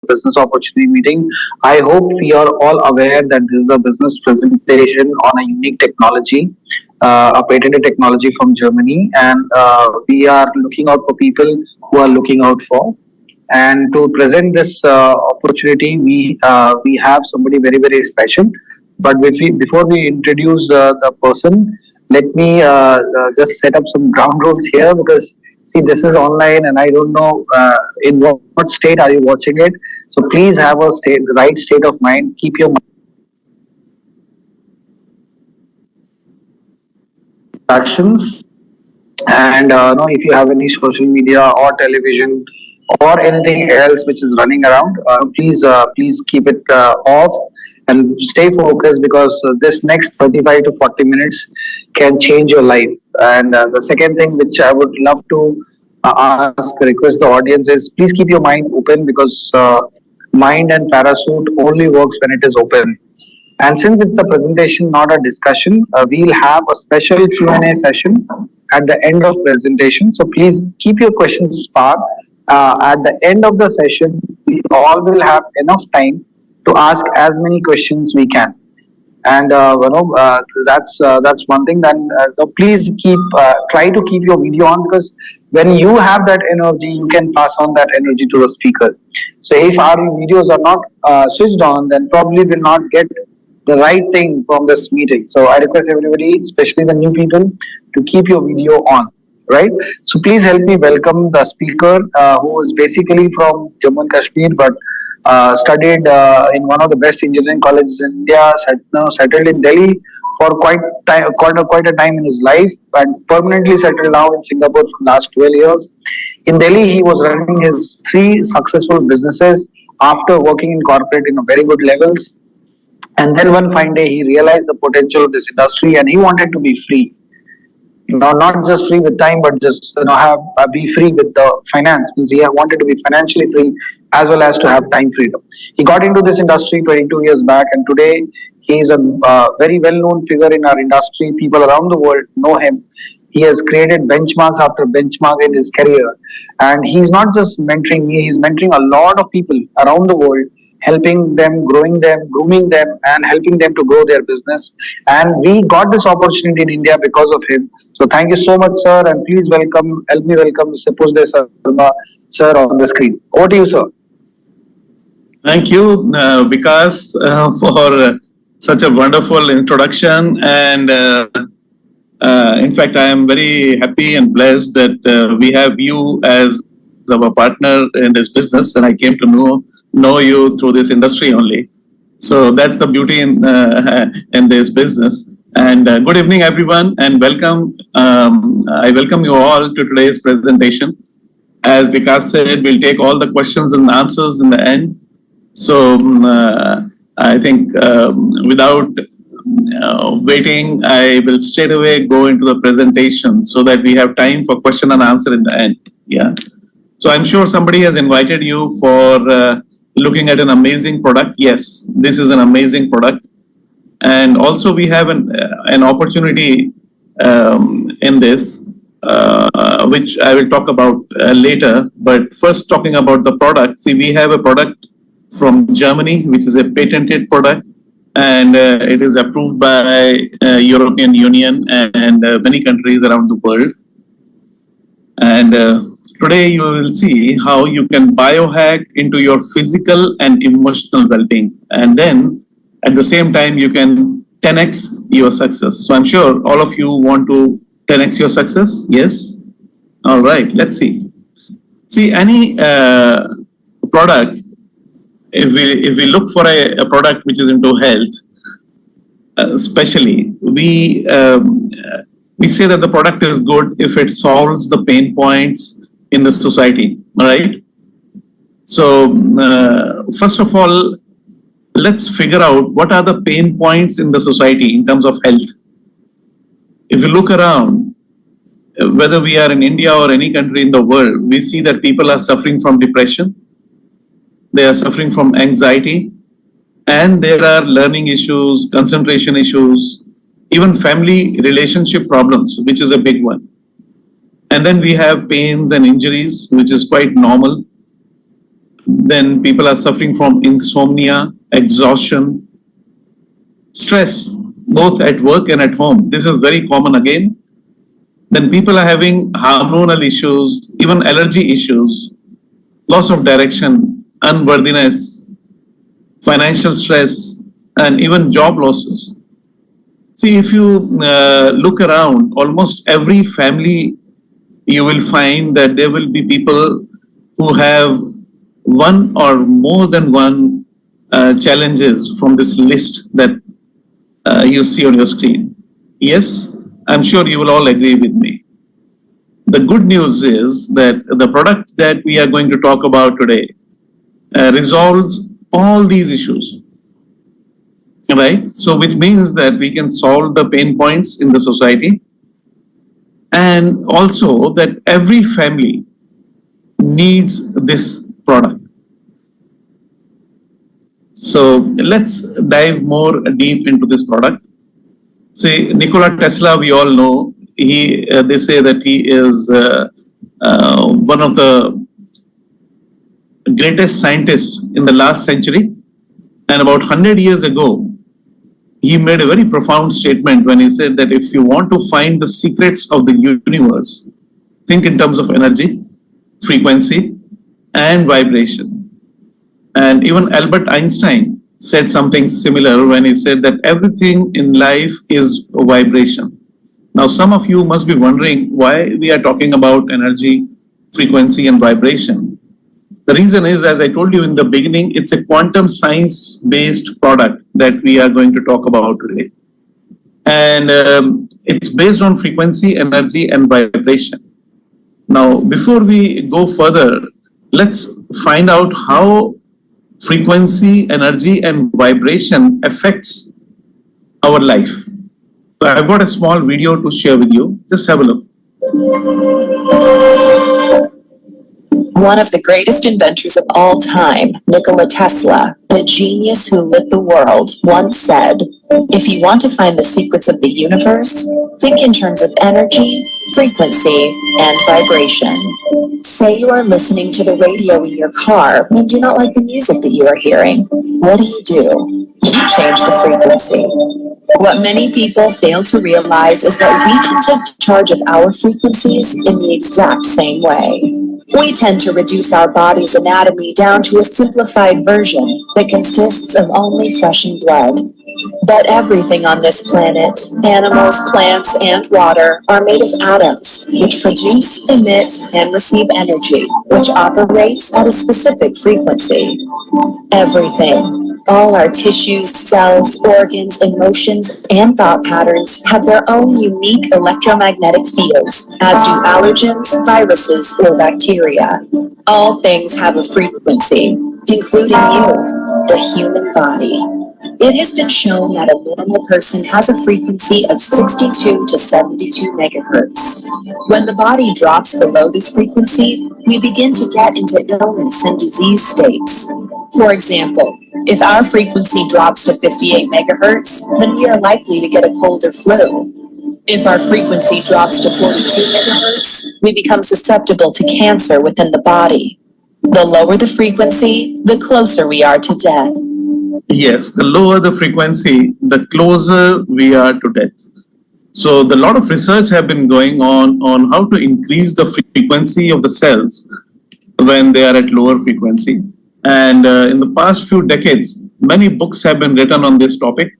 business opportunity meeting. I hope we are all aware that this is a business presentation on a unique technology, a patented technology from Germany, and we are looking out for people who are looking out for. And to present this opportunity, we have somebody very special. But before we introduce the person, let me just set up some ground rules here because see this is online and I don't know in what state are you watching it. So please have a right state of mind. Keep your actions and if you have any social media or television or anything else which is running around, please keep it off and stay focused because this next 35 to 40 minutes can change your life. And the second thing which I would love to request the audience is please keep your mind open because mind and parachute only works when it is open. And since it's a presentation, not a discussion, we'll have a special Q&A session at the end of presentation. So please keep your questions spark. At the end of the session, we all will have enough time to ask as many questions we can. And that's one thing. Then please try to keep your video on because when you have that energy, you can pass on that energy to the speaker. So if our videos are not switched on, then probably will not get the right thing from this meeting. So I request everybody, especially the new people, to keep your video on. Right. So please help me welcome the speaker who is basically from Jammu and Kashmir, but studied in one of the best engineering colleges in India, settled in Delhi for quite a time in his life, and permanently settled now in Singapore for the last 12 years. In Delhi, he was running his three successful businesses after working in corporate in a very good levels. And then one fine day, he realized the potential of this industry, and he wanted to be free. Not just free with time, but just have be free with the finance. Means he wanted to be financially free as well as to have time freedom. He got into this industry 22 years back, and today he is a very well-known figure in our industry. People around the world know him. He has created benchmarks after benchmark in his career, and he's not just mentoring me; he's mentoring a lot of people around the world, helping them, growing them, grooming them, and helping them to grow their business. And we got this opportunity in India because of him. So thank you so much, sir, and please help me welcome Suppose Sarma, sir, on the screen. Over to you, sir. Thank you, Vikas, for such a wonderful introduction. And in fact, I am very happy and blessed that we have you as our partner in this business, and I came to know you through this industry only. So that's the beauty in this business. And good evening, everyone, and welcome. I welcome you all to today's presentation. As Vikas said, we'll take all the questions and answers in the end. So I think without waiting, I will straight away go into the presentation so that we have time for question and answer in the end. Yeah. So I'm sure somebody has invited you for looking at an amazing product. Yes, this is an amazing product. And also we have an opportunity in this, which I will talk about later. But first talking about the product. See, we have a product from Germany, which is a patented product. And it is approved by European Union and many countries around the world. And today you will see how you can biohack into your physical and emotional well-being. And then at the same time, you can 10x your success. So I'm sure all of you want to 10x your success. Yes? All right, let's see. See, any product, if we look for a product which is into health, especially, we say that the product is good if it solves the pain points in the society, right? So first of all, let's figure out what are the pain points in the society in terms of health. If you look around, whether we are in India or any country in the world, we see that people are suffering from depression, they are suffering from anxiety, and there are learning issues, concentration issues, even family relationship problems, which is a big one. And then we have pains and injuries, which is quite normal. Then people are suffering from insomnia, exhaustion, stress, both at work and at home. This is very common again. Then people are having hormonal issues, even allergy issues, loss of direction, unworthiness, financial stress, and even job losses. See, if you look around, almost every family, you will find that there will be people who have one or more than one challenges from this list that you see on your screen. Yes, I'm sure you will all agree with me. The good news is that the product that we are going to talk about today resolves all these issues, right? So, which means that we can solve the pain points in the society, and also that every family needs this product. So let's dive more deep into this product. See, Nikola Tesla, we all know, they say that he is one of the greatest scientists in the last century. And about 100 years ago, he made a very profound statement when he said that if you want to find the secrets of the universe, think in terms of energy, frequency, and vibration. And even Albert Einstein said something similar when he said that everything in life is a vibration. Now, some of you must be wondering why we are talking about energy, frequency, and vibration. The reason is, as I told you in the beginning, it's a quantum science based product that we are going to talk about today. And it's based on frequency, energy, and vibration. Now, before we go further, let's find out how frequency, energy, and vibration affects our life. So I've got a small video to share with you. Just have a look. One of the greatest inventors of all time, Nikola Tesla, the genius who lit the world, once said, "If you want to find the secrets of the universe, think in terms of energy, frequency, and vibration." Say you are listening to the radio in your car and do not like the music that you are hearing. What do? You change the frequency. What many people fail to realize is that we can take charge of our frequencies in the exact same way. We tend to reduce our body's anatomy down to a simplified version that consists of only flesh and blood. But everything on this planet, animals, plants, and water, are made of atoms, which produce, emit, and receive energy, which operates at a specific frequency. Everything. All our tissues, cells, organs, emotions, and thought patterns have their own unique electromagnetic fields, as do allergens, viruses, or bacteria. All things have a frequency, including you, the human body. It has been shown that a normal person has a frequency of 62 to 72 megahertz. When the body drops below this frequency, we begin to get into illness and disease states. For example, if our frequency drops to 58 megahertz, then we are likely to get a cold or flu. If our frequency drops to 42 megahertz, we become susceptible to cancer within the body. The lower the frequency, the closer we are to death. Yes, the lower the frequency, the closer we are to death. So the lot of research have been going on how to increase the frequency of the cells when they are at lower frequency. And in the past few decades, many books have been written on this topic.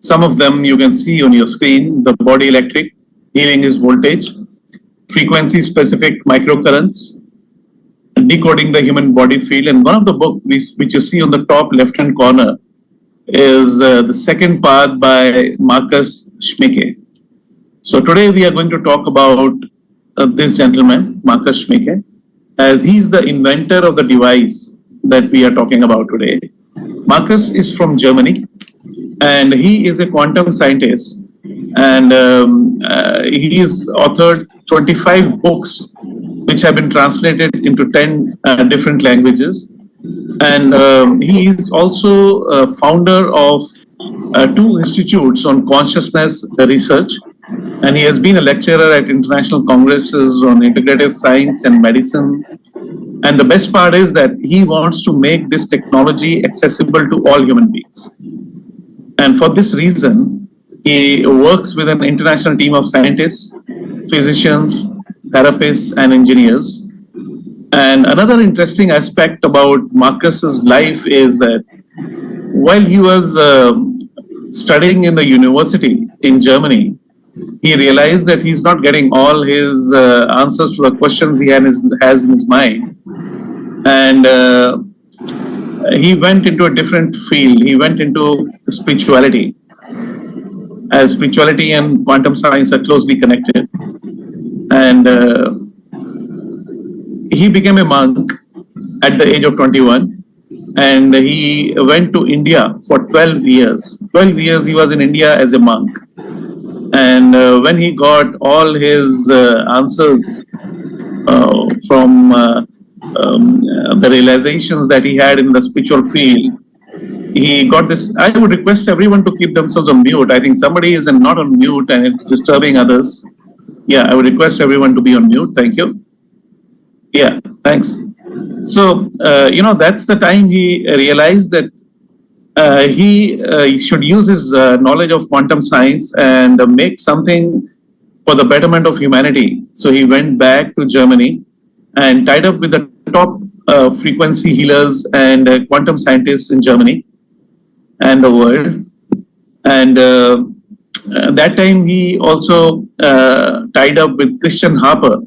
Some of them you can see on your screen: The Body Electric, Healing is Voltage, Frequency Specific Microcurrents, Decoding the Human Body Field. And one of the books which you see on the top left-hand corner is The Second Path by Marcus Schmicke. So today we are going to talk about this gentleman, Marcus Schmicke, as he's the inventor of the device that we are talking about today. Marcus is from Germany, and he is a quantum scientist, and he's authored 25 books which have been translated into 10 different languages. And he is also a founder of 2 institutes on consciousness research, and he has been a lecturer at international congresses on integrative science and medicine, And the best part is that he wants to make this technology accessible to all human beings. And for this reason, he works with an international team of scientists, physicians, therapists, and engineers. And another interesting aspect about Marcus's life is that while he was studying in the university in Germany, he realized that he's not getting all his answers to the questions he has in his mind. And he went into a different field. He went into spirituality, as spirituality and quantum science are closely connected. And he became a monk at the age of 21, and he went to India for 12 years. 12 years he was in India as a monk. And when he got all his answers from the realizations that he had in the spiritual field, he got this. I would request everyone to keep themselves on mute. I think somebody is not on mute and it's disturbing others. Yeah, I would request everyone to be on mute. Thank you. Yeah, thanks. So, that's the time he realized that he should use his knowledge of quantum science and make something for the betterment of humanity. So he went back to Germany and tied up with the top frequency healers and quantum scientists in Germany and the world. And that time he also tied up with Christian Harper.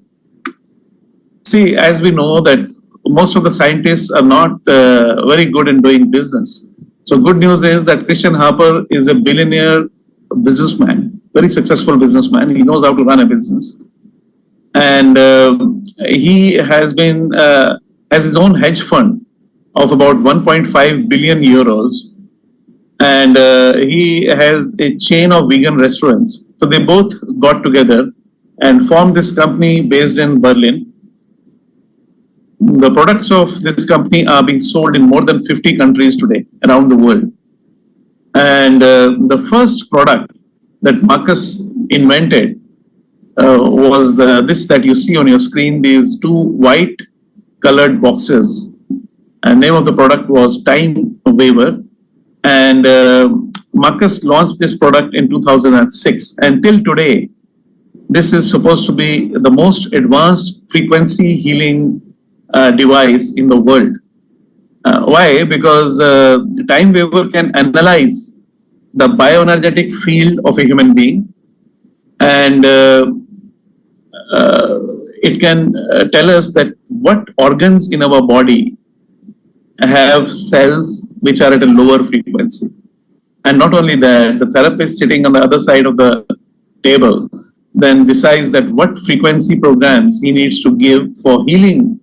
See, as we know that most of the scientists are not very good in doing business. So good news is that Christian Harper is a billionaire businessman, very successful businessman. He knows how to run a business. And he has his own hedge fund of about 1.5 billion euros. And he has a chain of vegan restaurants. So they both got together and formed this company based in Berlin. The products of this company are being sold in more than 50 countries today around the world. And the first product that Marcus invented was this that you see on your screen, these two white colored boxes. And name of the product was Time Waver. And Marcus launched this product in 2006. And till today, this is supposed to be the most advanced frequency healing device in the world. Why? Because Time Waver can analyze the bioenergetic field of a human being, and it can tell us that what organs in our body have cells which are at a lower frequency. And not only that, the therapist sitting on the other side of the table then decides that what frequency programs he needs to give for healing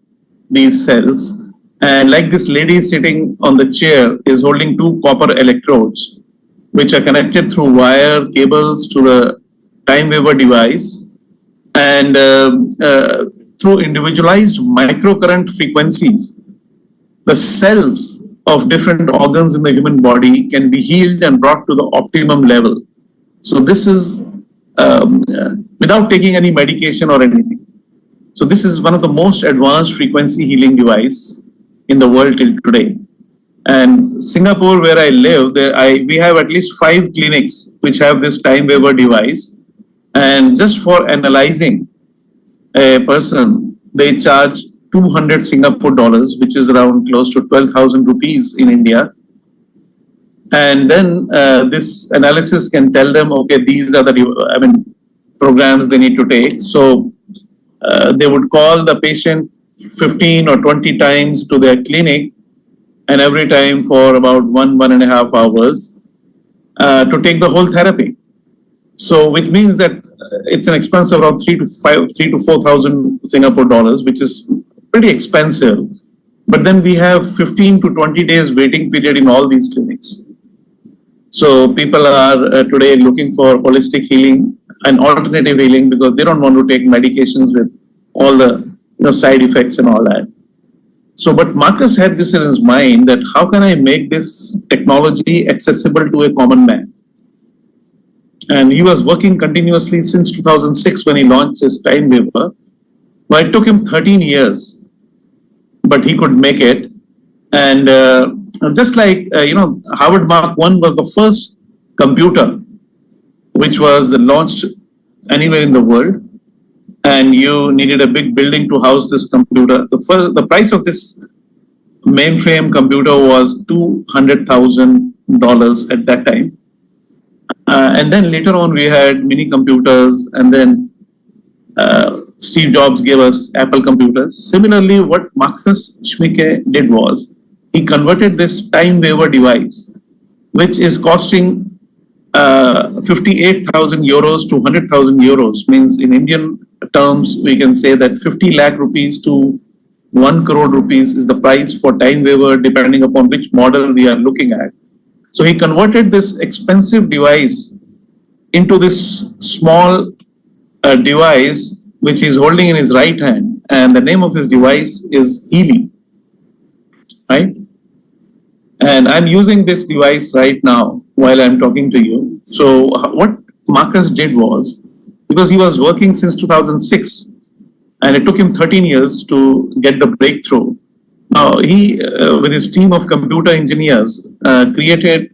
these cells. And like this lady sitting on the chair is holding two copper electrodes, which are connected through wire cables to the Time Waver device. And through individualized microcurrent frequencies, the cells of different organs in the human body can be healed and brought to the optimum level. So this is without taking any medication or anything. So this is one of the most advanced frequency healing device in the world till today. And Singapore, where I live, we have at least 5 clinics which have this Time Waver device. And just for analyzing a person, they charge 200 Singapore dollars, which is around close to 12,000 rupees in India. And then this analysis can tell them, okay, these are the programs they need to take. So they would call the patient 15 or 20 times to their clinic, and every time for about 1.5 hours to take the whole therapy. So which means that it's an expense of around 3 to 4,000 Singapore dollars, which is pretty expensive. But then we have 15 to 20 days waiting period in all these clinics. So people are today looking for holistic healing and alternative healing because they don't want to take medications with all the side effects and all that. So, but Marcus had this in his mind that how can I make this technology accessible to a common man? And he was working continuously since 2006 when he launched his Time Waver. But it took him 13 years but he could make it. And just like, Howard Mark 1 was the first computer which was launched anywhere in the world, and you needed a big building to house this computer. The price of this mainframe computer was $200,000 at that time. And then later on, we had mini computers, and then Steve Jobs gave us Apple computers. Similarly, what Marcus Schmicke did was he converted this time waver device, which is costing 58,000 euros to 100,000 euros, means in Indian terms, we can say that 50 lakh rupees to 1 crore rupees is the price for time waver, depending upon which model we are looking at. So he converted this expensive device into this small device which he's holding in his right hand, and the name of this device is Healy, right? And I'm using this device right now while I'm talking to you. So what Marcus did was, because he was working since 2006, and it took him 13 years to get the breakthrough. Now he, with his team of computer engineers, created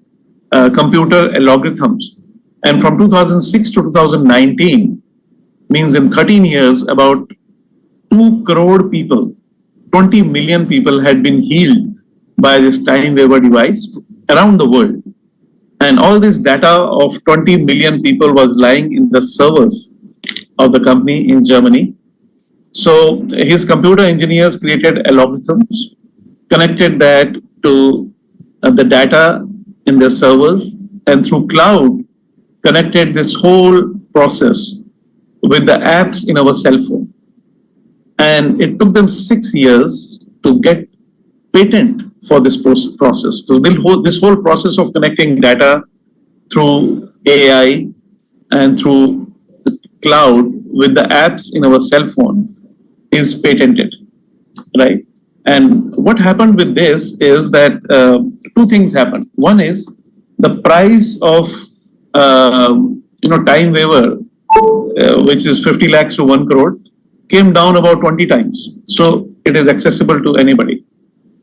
computer algorithms. And from 2006 to 2019, means in 13 years, about 2 crore people, 20 million people had been healed by this time waver device around the world. And all this data of 20 million people was lying in the servers of the company in Germany. So his computer engineers created algorithms, connected that to the data in the servers, and through cloud, connected this whole process with the apps in our cell phone. And it took them 6 years to get patent for this process. So this whole process of connecting data through AI and through the cloud with the apps in our cell phone is patented, right? And what happened with this is that two things happened. One is the price of time waver, which is 50 lakhs to 1 crore, came down about 20 times. So it is accessible to anybody.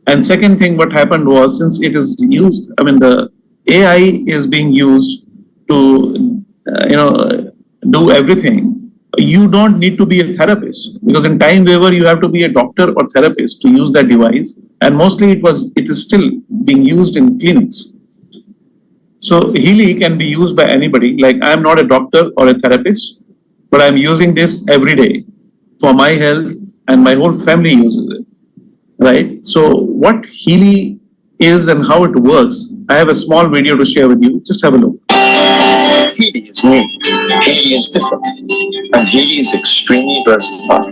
And second thing, what happened was, since it is used, the AI is being used to, do everything. You don't need to be a therapist, because in time waver, you have to be a doctor or therapist to use that device. And mostly it is still being used in clinics. So Healy can be used by anybody. Like, I'm not a doctor or a therapist, but I'm using this every day for my health, and my whole family uses it, right? So what Healy is and how it works, I have a small video to share with you. Just have a look. Healy is new, Healy is different, and Healy is extremely versatile.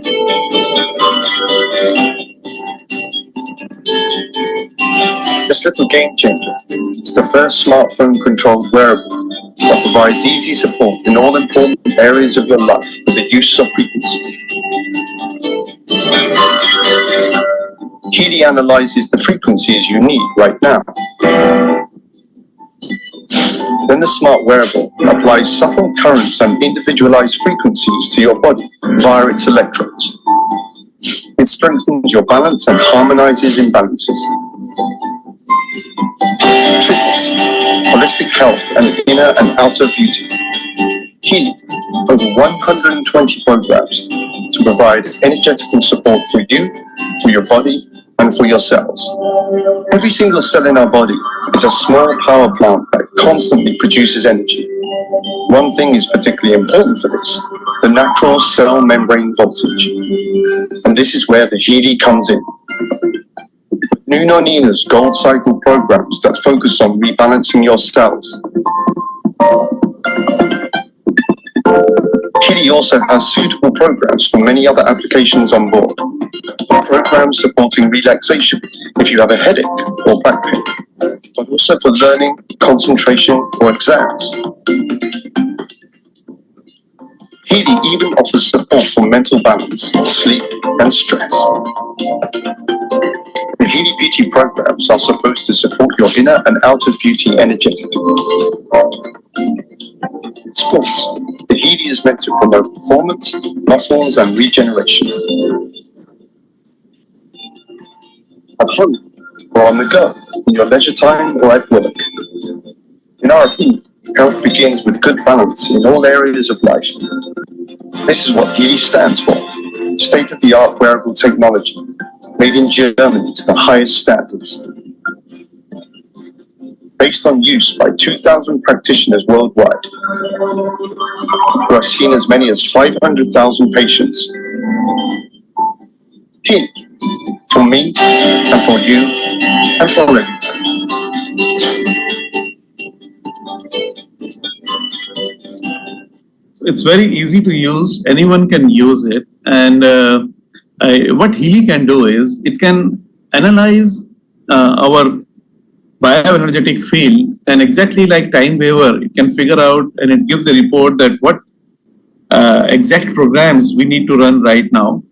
This little game changer is the first smartphone-controlled wearable that provides easy support in all important areas of your life with the use of frequencies. Healy analyzes the frequencies you need right now. Then the smart wearable applies subtle currents and individualized frequencies to your body via its electrodes. It strengthens your balance and harmonizes imbalances. Fitness, holistic health, and inner and outer beauty. Healy, over 120 programs to provide energetical support for you, for your body, and for your cells. Every single cell in our body is a small power plant that constantly produces energy. One thing is particularly important for this: the natural cell membrane voltage. And this is where the Healy comes in. Nuno Nina's Gold Cycle programs that focus on rebalancing your cells. Healy also has suitable programs for many other applications on board. Programs supporting relaxation if you have a headache or back pain, but also for learning, concentration, or exams. Healy even offers support for mental balance, sleep, and stress. The Healy Beauty programs are supposed to support your inner and outer beauty energetically. Sports. The Healy is meant to promote performance, muscles, and regeneration. at home or on the go, in your leisure time or at work. In our opinion, health begins with good balance in all areas of life. This is what Healy stands for, state-of-the-art wearable technology, made in Germany to the highest standards. Based on use by 2,000 practitioners worldwide, who have seen as many as 500,000 patients. Healy, for me, and for you, and for everyone. So it's very easy to use. Anyone can use it. And what Healy can do is it can analyze our bioenergetic field, and exactly like time waver, it can figure out and it gives a report that what exact programs we need to run right now.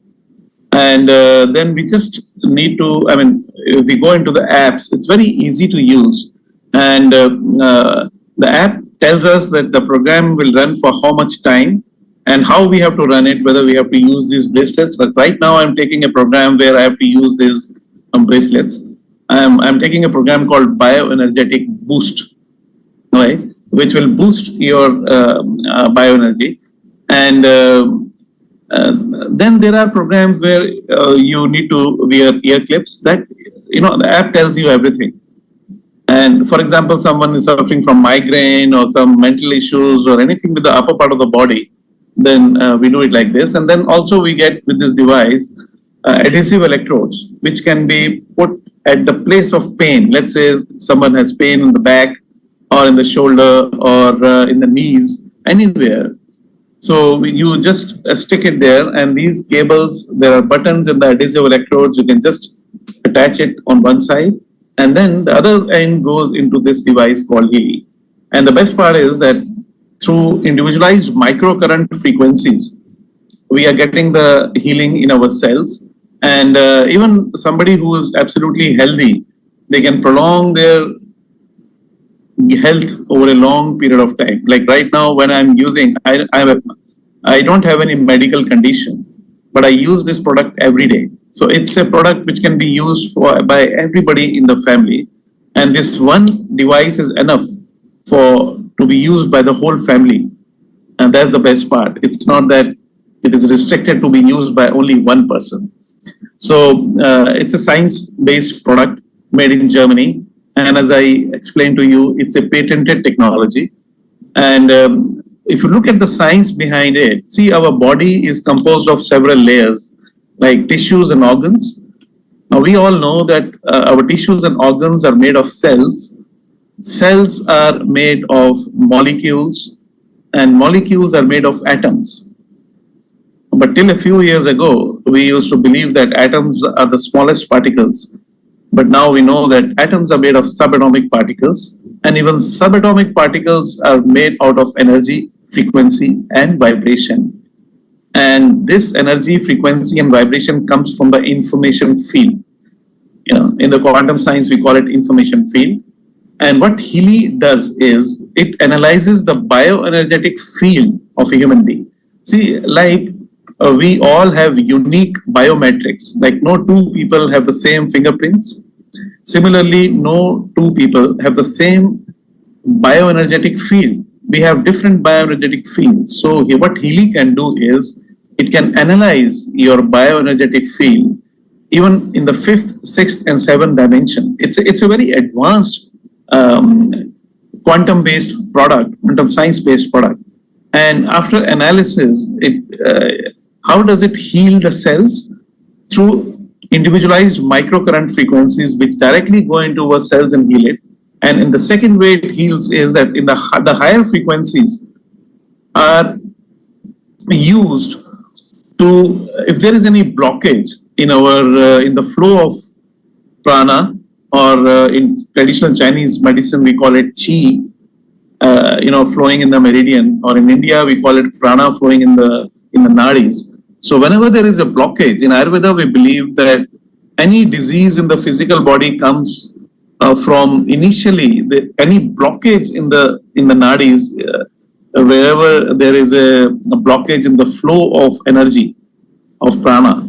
And then we just need to, if we go into the apps, it's very easy to use. And the app tells us that the program will run for how much time and how we have to run it, whether we have to use these bracelets. But right now I'm taking a program where I have to use these bracelets. I'm taking a program called Bioenergetic Boost, right, which will boost your bioenergy. And then there are programs where you need to wear ear clips that, the app tells you everything. And for example, someone is suffering from migraine or some mental issues or anything with the upper part of the body, then we do it like this. And then also we get with this device adhesive electrodes, which can be put at the place of pain. Let's say someone has pain in the back or in the shoulder or in the knees, anywhere. So you just stick it there, and these cables, there are buttons in the adhesive electrodes. You can just attach it on one side, and then the other end goes into this device called Healy. And the best part is that through individualized microcurrent frequencies, we are getting the healing in our cells. And even somebody who is absolutely healthy, they can prolong their health over a long period of time. Like right now, when I'm using, I don't have any medical condition, but I use this product every day. So it's a product which can be used by everybody in the family. And this one device is enough to be used by the whole family. And that's the best part. It's not that it is restricted to be used by only one person. So it's a science-based product made in Germany. And as I explained to you, it's a patented technology. And if you look at the science behind it, see, our body is composed of several layers, like tissues and organs. Now, we all know that our tissues and organs are made of cells. Cells are made of molecules, and molecules are made of atoms. But till a few years ago, we used to believe that atoms are the smallest particles. But now we know that atoms are made of subatomic particles, and even subatomic particles are made out of energy, frequency, and vibration. And this energy, frequency, and vibration comes from the information field. In the quantum science, we call it information field. And what Healy does is it analyzes the bioenergetic field of a human being. See, like we all have unique biometrics, like no two people have the same fingerprints. Similarly, no two people have the same bioenergetic field. We have different bioenergetic fields. So what Healy can do is it can analyze your bioenergetic field even in the 5th, 6th, and 7th dimension. It's a very advanced quantum-based product, quantum science-based product. And after analysis, how does it heal the cells? Through individualized microcurrent frequencies which directly go into our cells and heal it. And in the second way it heals is that in the higher frequencies are used to, if there is any blockage in our in the flow of prana, or in traditional Chinese medicine we call it qi, flowing in the meridian, or in India we call it prana flowing in the nadis. So whenever there is a blockage, in Ayurveda we believe that any disease in the physical body comes from initially any blockage in the nadis, wherever there is a blockage in the flow of energy of prana,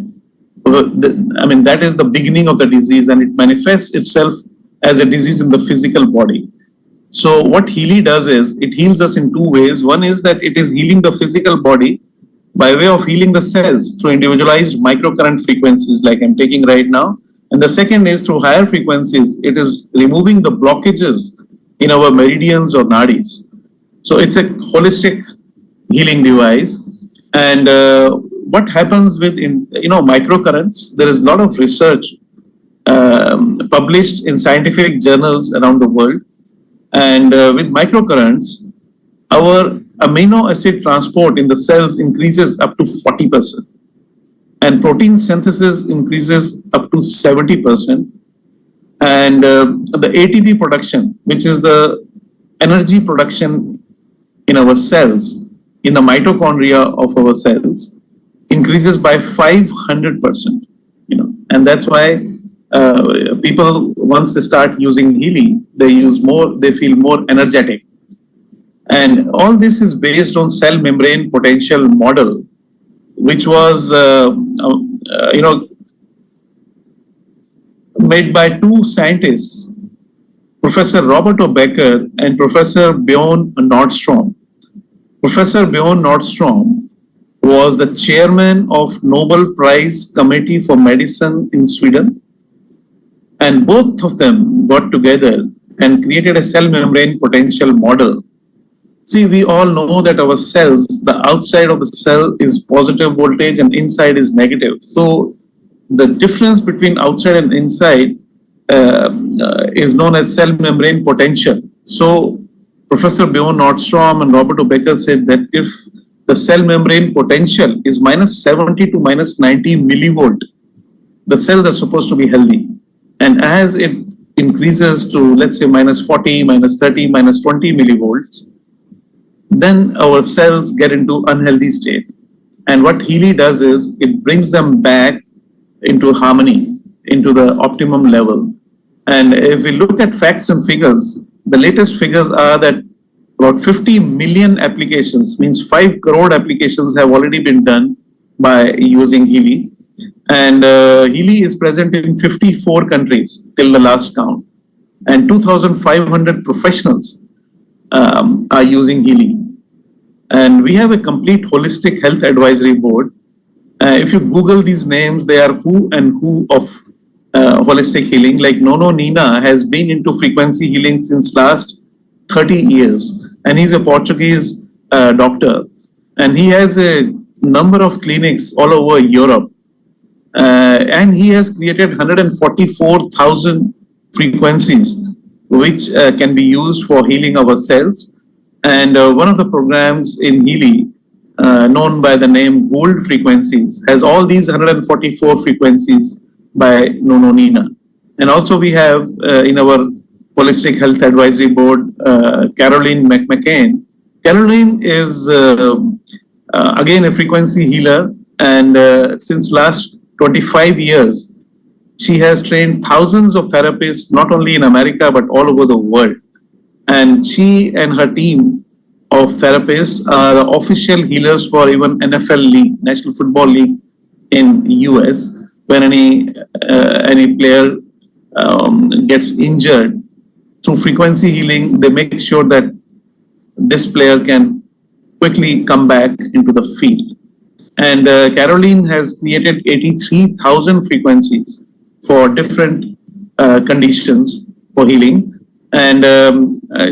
that is the beginning of the disease, and it manifests itself as a disease in the physical body. So what Healy does is it heals us in two ways. One is that it is healing the physical body by way of healing the cells through individualized microcurrent frequencies like I'm taking right now. And the second is through higher frequencies, it is removing the blockages in our meridians or nadis. So it's a holistic healing device. And what happens with microcurrents? There is a lot of research published in scientific journals around the world. And with microcurrents, our amino acid transport in the cells increases up to 40%, and protein synthesis increases up to 70%. And the ATP production, which is the energy production in our cells, in the mitochondria of our cells, increases by 500%. And that's why people, once they start using Healy, they feel more energetic. And all this is based on cell membrane potential model, which was made by two scientists, Professor Robert O. Becker and Professor Bjorn Nordstrom. Professor Bjorn Nordstrom was the chairman of Nobel Prize Committee for Medicine in Sweden. And both of them got together and created a cell membrane potential model. See, we all know that our cells, the outside of the cell is positive voltage and inside is negative. So the difference between outside and inside is known as cell membrane potential. So Professor Bjorn Nordstrom and Robert O. Becker said that if the cell membrane potential is minus 70 to minus 90 millivolt, the cells are supposed to be healthy. And as it increases to, let's say, minus 40, minus 30, minus 20 millivolts, then our cells get into unhealthy state. And what Healy does is it brings them back into harmony, into the optimum level. And if we look at facts and figures, the latest figures are that about 50 million applications, means 5 crore applications have already been done by using Healy. And Healy is present in 54 countries till the last count. And 2,500 professionals are using Healy. And we have a complete holistic health advisory board. If you Google these names, they are who and who of holistic healing. Like Nono Nina has been into frequency healing since last 30 years. And he's a Portuguese doctor. And he has a number of clinics all over Europe. And he has created 144,000 frequencies which can be used for healing our cells. And one of the programs in Healy, known by the name Gold Frequencies, has all these 144 frequencies by Nono Nina. And also we have in our Holistic Health Advisory Board, Caroline McMcCain. Caroline is again a frequency healer, and since last 25 years, she has trained thousands of therapists, not only in America, but all over the world. And she and her team of therapists are official healers for even NFL League, National Football League in US. When any player gets injured, through frequency healing, they make sure that this player can quickly come back into the field. And Caroline has created 83,000 frequencies for different conditions for healing. And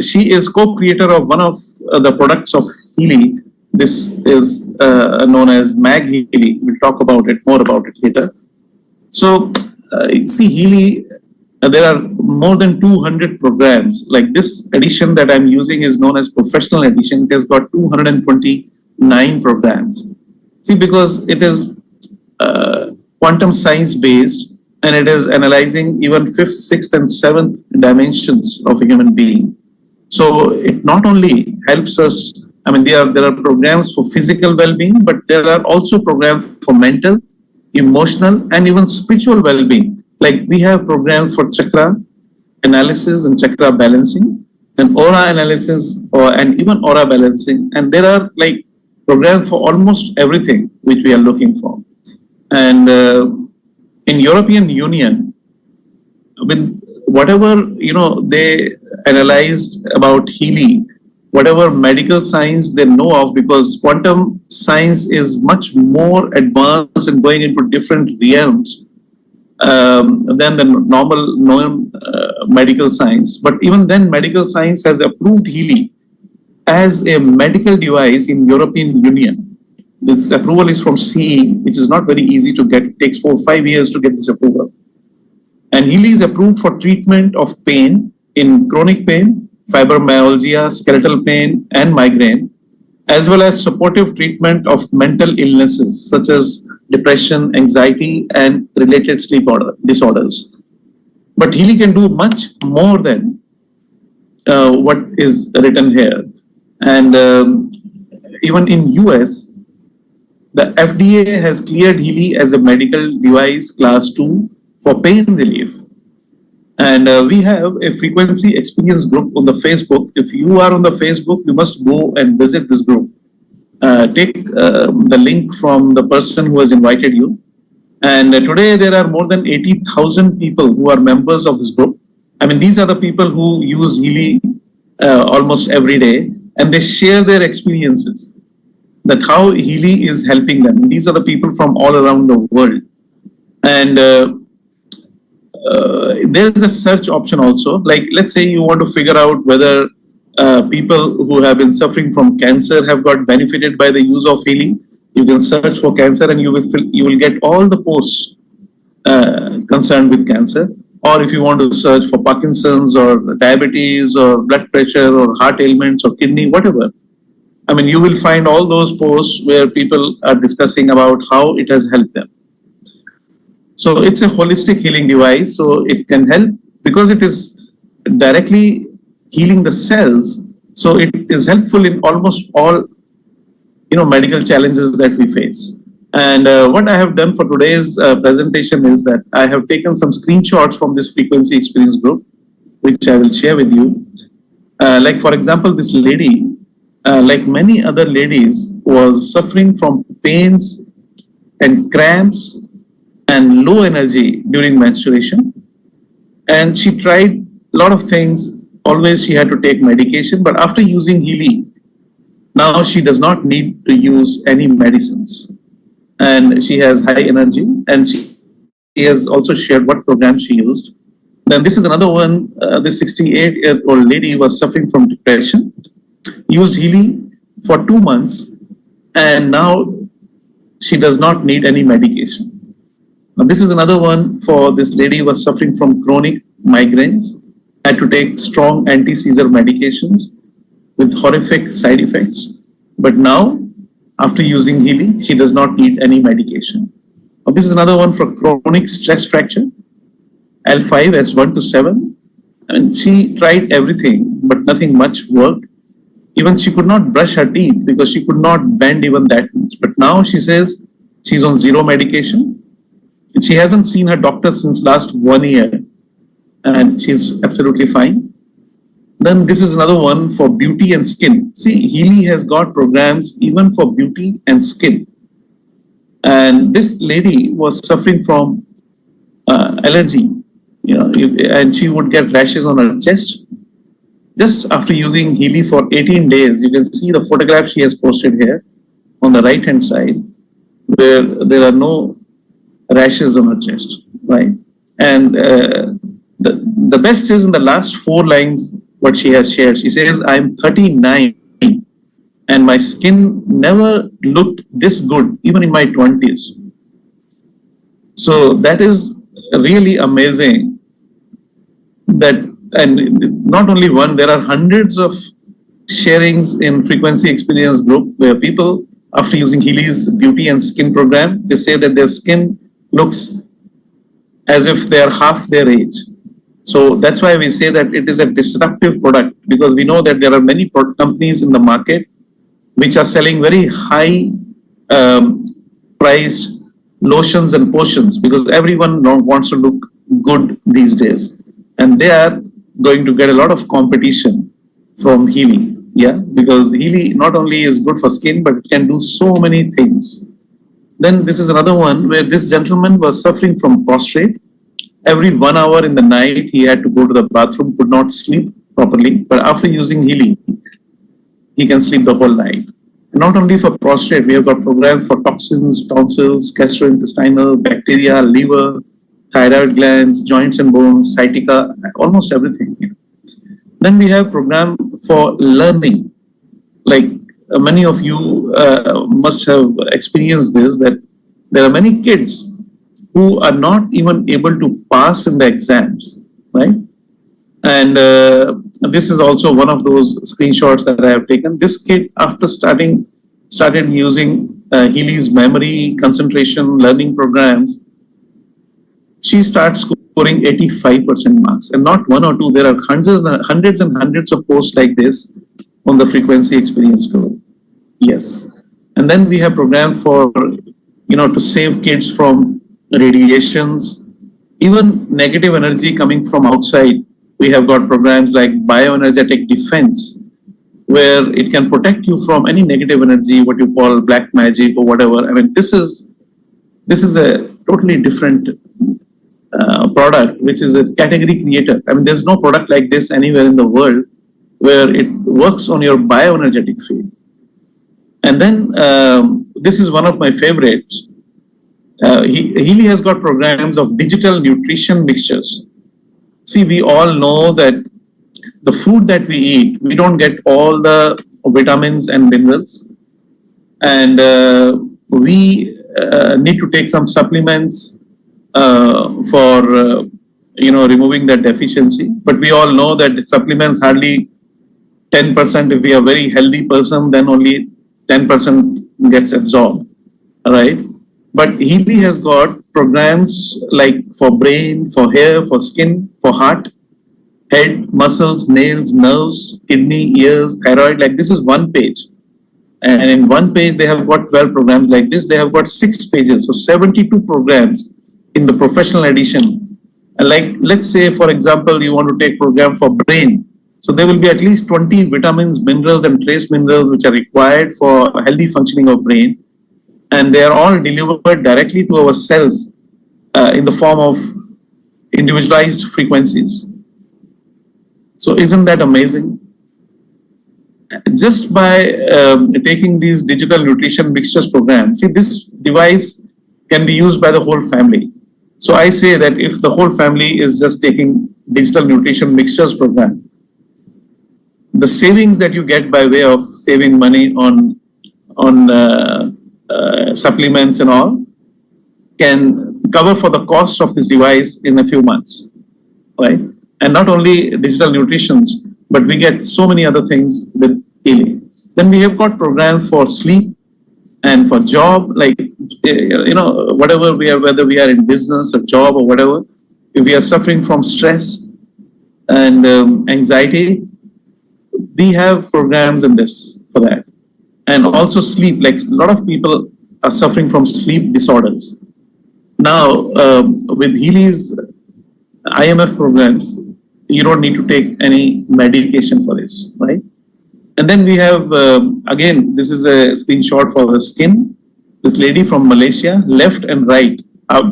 she is co-creator of one of the products of Healy. This is known as Mag Healy. We'll talk about it, more about it later. So see, Healy, there are more than 200 programs. Like this edition that I'm using is known as Professional Edition. It has got 229 programs. See, because it is quantum science based, and it is analyzing even 5th, 6th, and 7th dimensions of a human being. So it not only helps us, I mean, there are programs for physical well-being, but there are also programs for mental, emotional, and even spiritual well-being. Like we have programs for chakra analysis and chakra balancing, and aura analysis, and even aura balancing. And there are programs for almost everything which we are looking for. And in European Union, with whatever they analyzed about Healy, whatever medical science they know of, because quantum science is much more advanced and going into different realms than the normal medical science. But even then, medical science has approved Healy as a medical device in European Union. This approval is from CE, which is not very easy to get. It takes 4 or 5 years to get this approval. And Healy is approved for treatment of pain in chronic pain, fibromyalgia, skeletal pain, and migraine, as well as supportive treatment of mental illnesses such as depression, anxiety, and related sleep disorders. But Healy can do much more than what is written here. And even in US, the FDA has cleared Healy as a medical device class 2 for pain relief. And we have a frequency experience group on the Facebook. If you are on the Facebook, you must go and visit this group. Take the link from the person who has invited you. And today there are more than 80,000 people who are members of this group. I mean, these are the people who use Healy almost every day, and they share their experiences, that how Healy is helping them. These are the people from all around the world. And there is a search option also. Like, let's say you want to figure out whether people who have been suffering from cancer have got benefited by the use of Healy. You can search for cancer and you will get all the posts concerned with cancer. Or if you want to search for Parkinson's or diabetes or blood pressure or heart ailments or kidney, whatever. I mean, you will find all those posts where people are discussing about how it has helped them. So it's a holistic healing device. So it can help because it is directly healing the cells. So it is helpful in almost all medical challenges that we face. And what I have done for today's presentation is that I have taken some screenshots from this frequency experience group, which I will share with you. Like, for example, this lady, like many other ladies, was suffering from pains and cramps and low energy during menstruation. And she tried a lot of things. Always she had to take medication, but after using Healy, now she does not need to use any medicines. And she has high energy, and she has also shared what program she used. Then this is another one. This 68-year-old lady was suffering from depression, used Healy for 2 months, and now she does not need any medication. Now, this is another one for this lady who was suffering from chronic migraines, had to take strong anti-seizure medications with horrific side effects. But now, after using Healy, she does not need any medication. Now, this is another one for chronic stress fracture, L5, S1 to 7. And she tried everything, but nothing much worked. Even she could not brush her teeth because she could not bend even that much. But now she says she's on 0 medication. And she hasn't seen her doctor since last 1 year. And she's absolutely fine. Then this is another one for beauty and skin. See, Healy has got programs even for beauty and skin. And this lady was suffering from allergy, and she would get rashes on her chest. Just after using Healy for 18 days, you can see the photograph she has posted here on the right-hand side, where there are no rashes on her chest, right? And the best is in the last 4 lines, what she has shared. She says, I'm 39 and my skin never looked this good, even in my 20s. So that is really amazing. And not only one, there are hundreds of sharings in frequency experience group where people, after using Healy's beauty and skin program, they say that their skin looks as if they are half their age. So that's why we say that it is a disruptive product, because we know that there are many companies in the market which are selling very high priced lotions and potions, because everyone wants to look good these days. And they are going to get a lot of competition from Healy, because Healy not only is good for skin, but it can do so many things. Then this is another one where this gentleman was suffering from prostrate. Every 1 hour in the night, he had to go to the bathroom, could not sleep properly. But after using Healy, he can sleep the whole night. And not only for prostrate, we have got programs for toxins, tonsils, gastrointestinal, bacteria, liver, thyroid glands, joints and bones, sciatica, almost everything. Then we have program for learning. Like many of you must have experienced this, that there are many kids who are not even able to pass in the exams, right? And this is also one of those screenshots that I have taken. This kid, after started using Healy's memory, concentration, learning programs, she starts scoring 85% marks, and not one or two. There are hundreds and hundreds of posts like this on the frequency experience tool. Yes. And then we have programs for, to save kids from radiations, even negative energy coming from outside. We have got programs like bioenergetic defense, where it can protect you from any negative energy, what you call black magic or whatever. I mean, this is a totally different product, which is a category creator. I mean, there's no product like this anywhere in the world where it works on your bioenergetic field. And then this is one of my favorites. Healy has got programs of digital nutrition mixtures. See, we all know that the food that we eat, we don't get all the vitamins and minerals. And we need to take some supplements for removing that deficiency. But we all know that supplements hardly 10%. If we are a very healthy person, then only 10% gets absorbed, right? But Healy has got programs like for brain, for hair, for skin, for heart, head, muscles, nails, nerves, kidney, ears, thyroid. Like this is one page. And in one page, they have got 12 programs like this. They have got 6 pages. So 72 programs in the professional edition. And like, let's say, for example, you want to take program for brain. So there will be at least 20 vitamins, minerals, and trace minerals which are required for healthy functioning of brain. And they are all delivered directly to our cells in the form of individualized frequencies. So isn't that amazing? Just by taking these digital nutrition mixtures programs, see, this device can be used by the whole family. So I say that if the whole family is just taking digital nutrition mixtures program, the savings that you get by way of saving money on supplements and all can cover for the cost of this device in a few months, right? And not only digital nutritions, but we get so many other things with Healy. Then we have got programs for sleep and for job, like, whatever we are, whether we are in business or job or whatever, if we are suffering from stress and anxiety, we have programs in this for that. And also sleep, like a lot of people are suffering from sleep disorders. Now, with Healy's IMF programs, you don't need to take any medication for this, right? And then we have, again, this is a screenshot for the skin. This lady from Malaysia, left and right,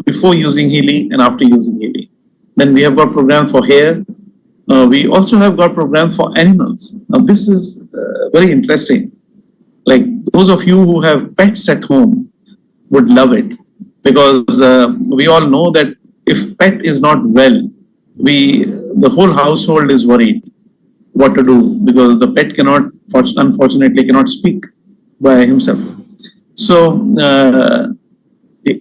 before using Healy and after using Healy. Then we have got program for hair. We also have got programs for animals. Now this is very interesting. Like those of you who have pets at home would love it, because we all know that if pet is not well, the whole household is worried what to do, because the pet unfortunately cannot speak by himself. So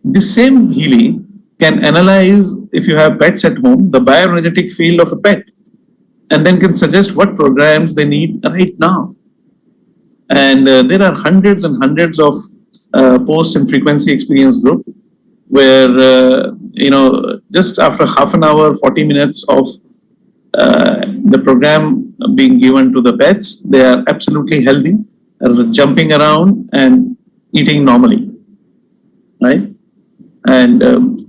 this same Healy can analyze, if you have pets at home, the bioenergetic field of a pet, and then can suggest what programs they need right now. And there are hundreds and hundreds of posts in Frequency Experience Group where, just after half an hour, 40 minutes of the program being given to the pets, they are absolutely healthy, jumping around and eating normally, right? And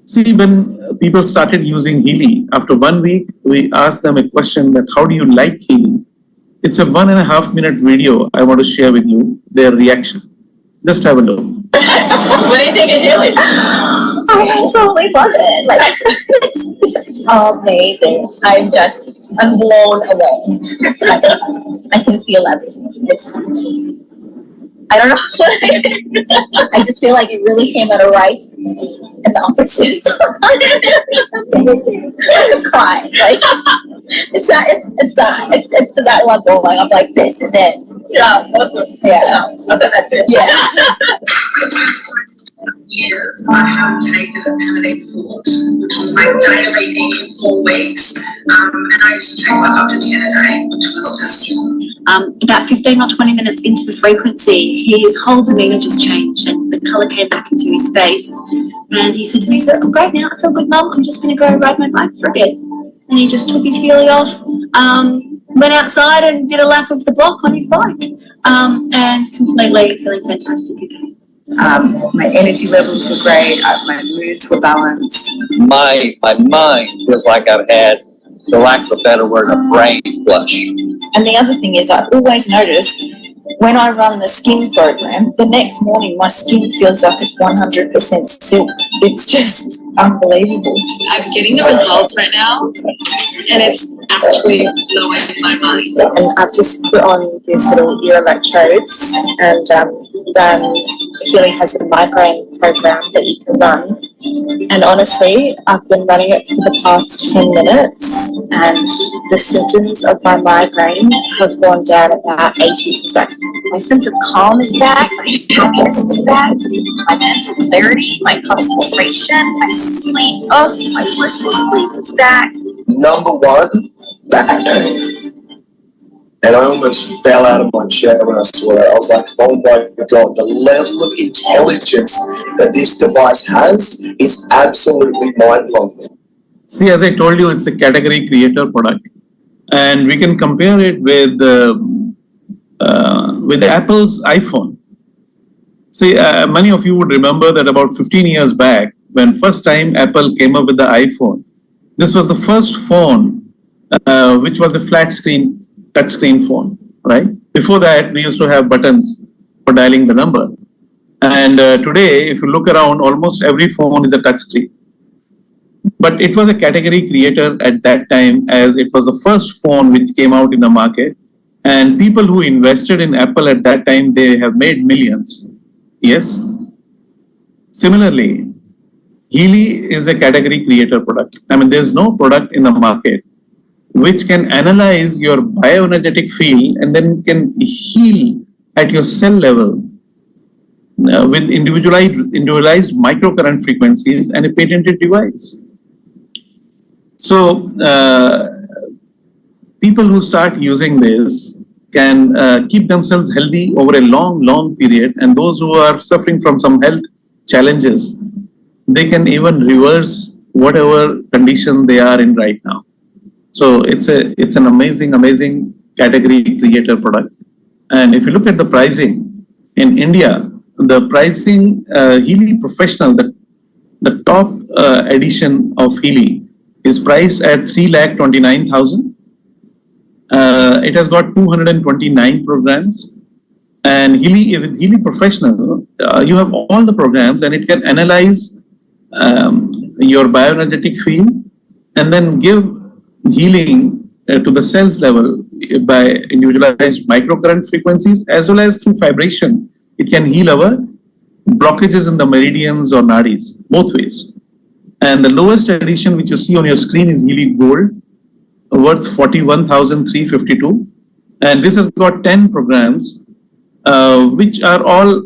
see, when people started using Healy, after 1 week, we asked them a question that, how do you like Healy? It's a 1.5 minute video I want to share with you, their reaction. Just have a look. What do you think of Healy? I absolutely love it. Like, it's amazing. I'm blown away. I can feel everything. I don't know. I just feel like it really came at a right and the opportune time. I could cry. Like, it's to that level. Like, I'm like, this is it. Yeah. That's it. Yeah. Years, I have taken a Panadol Fort, which was my daily thing for 4 weeks, and I used to take that up to 10 a day, which was just... About 15 or 20 minutes into the frequency, his whole demeanour just changed and the colour came back into his face. And he said to me, "So I'm great now, I feel good, Mum, I'm just going to go ride my bike for a bit." And he just took his Healy off, went outside and did a lap of the block on his bike, and completely feeling fantastic again. My energy levels were great, my moods were balanced. My mind feels like I've had, for lack of a better word, a brain flush. And the other thing is, I always notice when I run the skin program, the next morning my skin feels like it's 100% silk. It's just unbelievable. I'm getting the results right now, and it's actually blowing my mind. And I've just put on these little ear electrodes, and Healy has a migraine program that you can run. And honestly, I've been running it for the past 10 minutes, and the symptoms of my migraine have gone down about 80%. My sense of calm is back, my happiness is back, my mental clarity, my concentration, my sleep, my blissful sleep is back. Number one, back pain. And I almost fell out of my chair when I saw that. I was like, oh my God, the level of intelligence that this device has is absolutely mind-blowing. See, as I told you, it's a category creator product, and we can compare it with Apple's iPhone. See, many of you would remember that about 15 years back, when first time Apple came up with the iPhone, this was the first phone which was a flat screen, touch screen phone, right? Before that, we used to have buttons for dialing the number. And today, if you look around, almost every phone is a touch screen. But it was a category creator at that time, as it was the first phone which came out in the market. And people who invested in Apple at that time, they have made millions. Yes. Similarly, Healy is a category creator product. I mean, there's no product in the market which can analyze your bioenergetic field and then can heal at your cell level with individualized microcurrent frequencies and a patented device. So people who start using this can keep themselves healthy over a long period, and those who are suffering from some health challenges, they can even reverse whatever condition they are in right now. So it's an amazing category creator product. And if you look at the pricing in India, the pricing Healy Professional, the top edition of Healy is priced at 3,29,000. It has got 229 programs. And with Healy Professional, you have all the programs, and it can analyze your bioenergetic field and then give healing to the cells level by individualized microcurrent frequencies, as well as through vibration. It can heal our blockages in the meridians or nadis, both ways. And the lowest edition which you see on your screen is Healy Gold, worth 41,352. And this has got 10 programs, which are all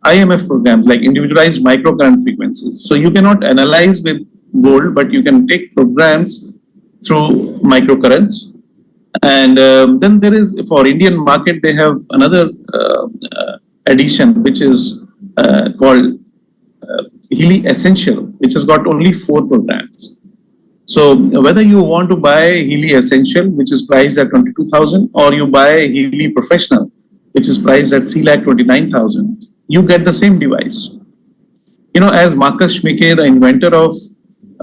IMF programs, like individualized microcurrent frequencies. So you cannot analyze with gold, but you can take programs through microcurrents. And then there is, for Indian market, they have another edition, which is called Healy Essential, which has got only 4 programs. So whether you want to buy Healy Essential, which is priced at 22,000, or you buy Healy Professional, which is priced at 3,29,000, you get the same device. You know, as Marcus Schmicke, the inventor of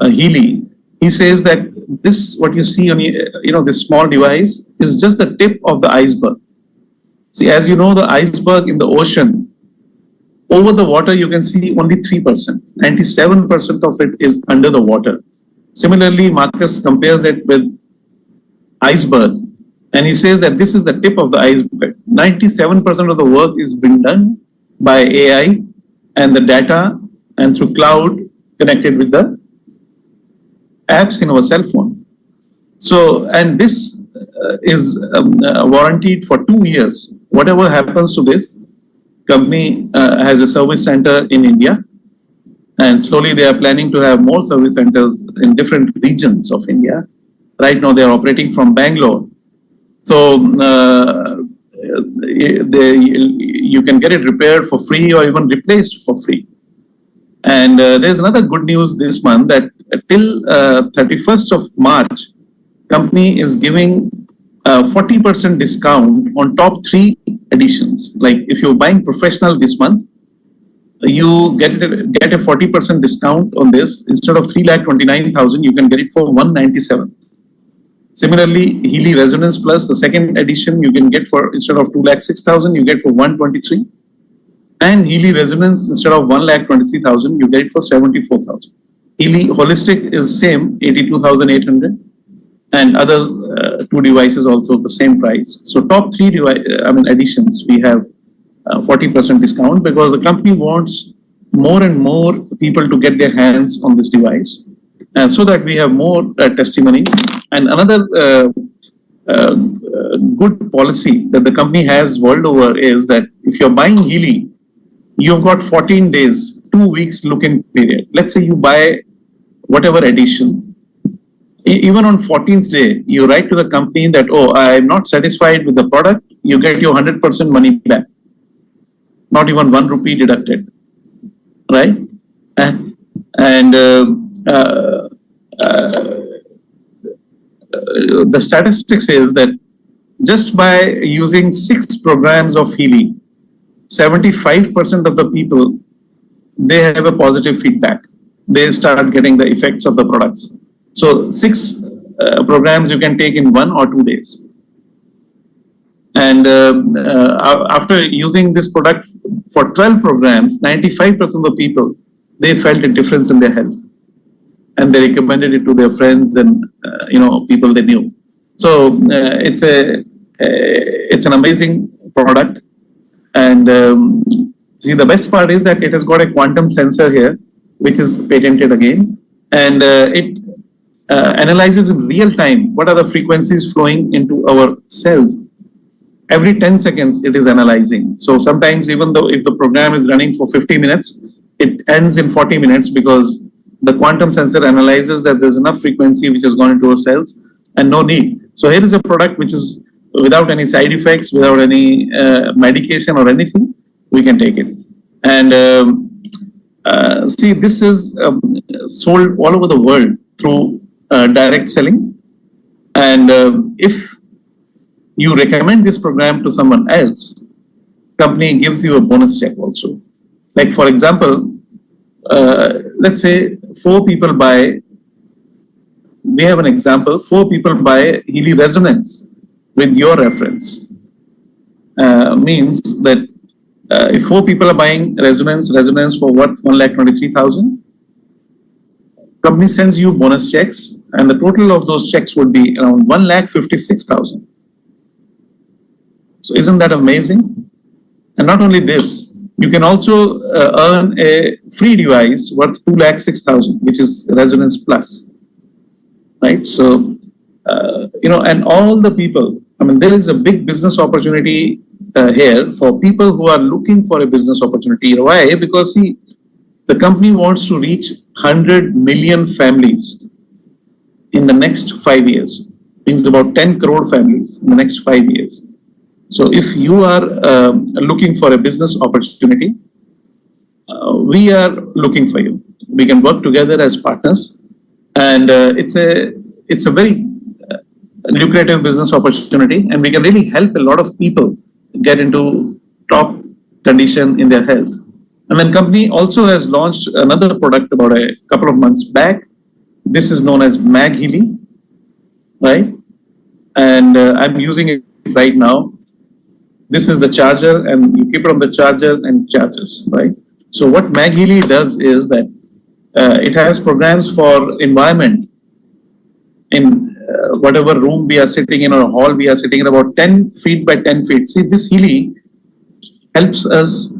Healy, he says that this, what you see on this small device, is just the tip of the iceberg. See, as you know, the iceberg in the ocean Over the water, you can see only 3%. 97% of it is under the water. Similarly, Marcus compares it with iceberg, and he says that this is the tip of the iceberg. 97% of the work is being done by AI and the data and through cloud connected with the apps in our cell phone. So, and this is warranted for 2 years. Whatever happens to this, company has a service center in India, and slowly they are planning to have more service centers in different regions of India. Right now they are operating from Bangalore. So you can get it repaired for free or even replaced for free. And there's another good news this month that till 31st of March, company is giving 40% discount on top 3 editions. Like if you're buying professional this month, you get a 40% discount on this. Instead of 3,29,000, you can get it for 197. Similarly, Healy Resonance Plus, the second edition, you can get for, instead of 2,06,000, you get for 123. And Healy Resonance, instead of 1,23,000, you get it for 74,000. Healy Holistic is same, 82,800. And other 2 devices also the same price. So top 3 editions, we have 40% discount because the company wants more and more people to get their hands on this device, so that we have more testimony. And another good policy that the company has world over is that if you're buying Healy, you've got 14 days, 2 weeks look-in period. Let's say you buy whatever edition. Even on 14th day, you write to the company that, oh, I'm not satisfied with the product, you get your 100% money back. Not even 1 rupee deducted, right? And the statistics is that just by using 6 programs of Healy, 75% of the people, they have a positive feedback. They start getting the effects of the products. So 6 programs you can take in 1 or 2 days. And after using this product for 12 programs, 95% of the people, they felt a difference in their health. And they recommended it to their friends and people they knew. So it's an amazing product. And see, the best part is that it has got a quantum sensor here, which is patented again. And it analyzes in real time what are the frequencies flowing into our cells. Every 10 seconds it is analyzing. So sometimes even though if the program is running for 50 minutes, it ends in 40 minutes because the quantum sensor analyzes that there's enough frequency which has gone into our cells and no need. So here is a product which is without any side effects, without any medication or anything, we can take it. And see, this is sold all over the world through direct selling. And if you recommend this program to someone else, company gives you a bonus check also. Like for example, let's say 4 people buy, we have an example, 4 people buy Healy Resonance with your reference. Means that if 4 people are buying resonance for worth 1,23,000, company sends you bonus checks, and the total of those checks would be around 1,56,000. So isn't that amazing? And not only this, you can also earn a free device worth 2,06,000, which is Resonance Plus, right? So and all the people. I mean, there is a big business opportunity here for people who are looking for a business opportunity. Why? Because see, the company wants to reach 100 million families in the next 5 years. Means about 10 crore families in the next 5 years. So if you are looking for a business opportunity, we are looking for you. We can work together as partners, and it's a very lucrative business opportunity, and we can really help a lot of people get into top condition in their health. And then company also has launched another product about a couple of months back. This is known as Mag Healy, right? And I'm using it right now. this is the charger, and you keep it on the charger and it charges, right? So what Healy does is that it has programs for environment in whatever room we are sitting in or hall we are sitting in, about 10 feet by 10 feet. See, this Healy helps us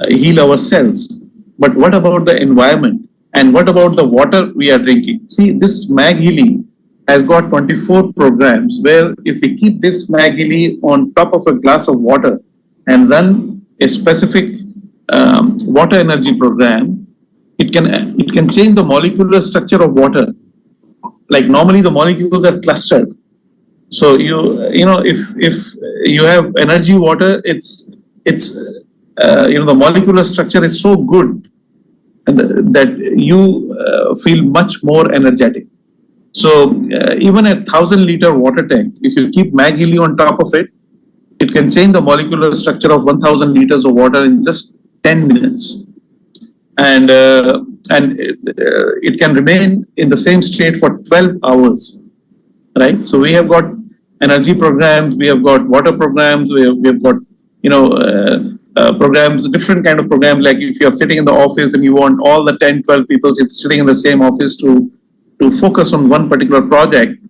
heal ourselves. But what about the environment? And what about the water we are drinking? See, this Healy has got 24 programs where if we keep this Healy on top of a glass of water and run a specific water energy program, it can change the molecular structure of water. Like normally the molecules are clustered. So if you have energy water, it's the molecular structure is so good that you feel much more energetic. So even a 1,000-liter water tank, if you keep Healy on top of it, it can change the molecular structure of 1,000 liters of water in just 10 minutes. And it can remain in the same state for 12 hours, right? So we have got energy programs, we have got water programs, we have got programs, different kind of programs. Like if you're sitting in the office and you want all the 10, 12 people sitting in the same office to focus on one particular project.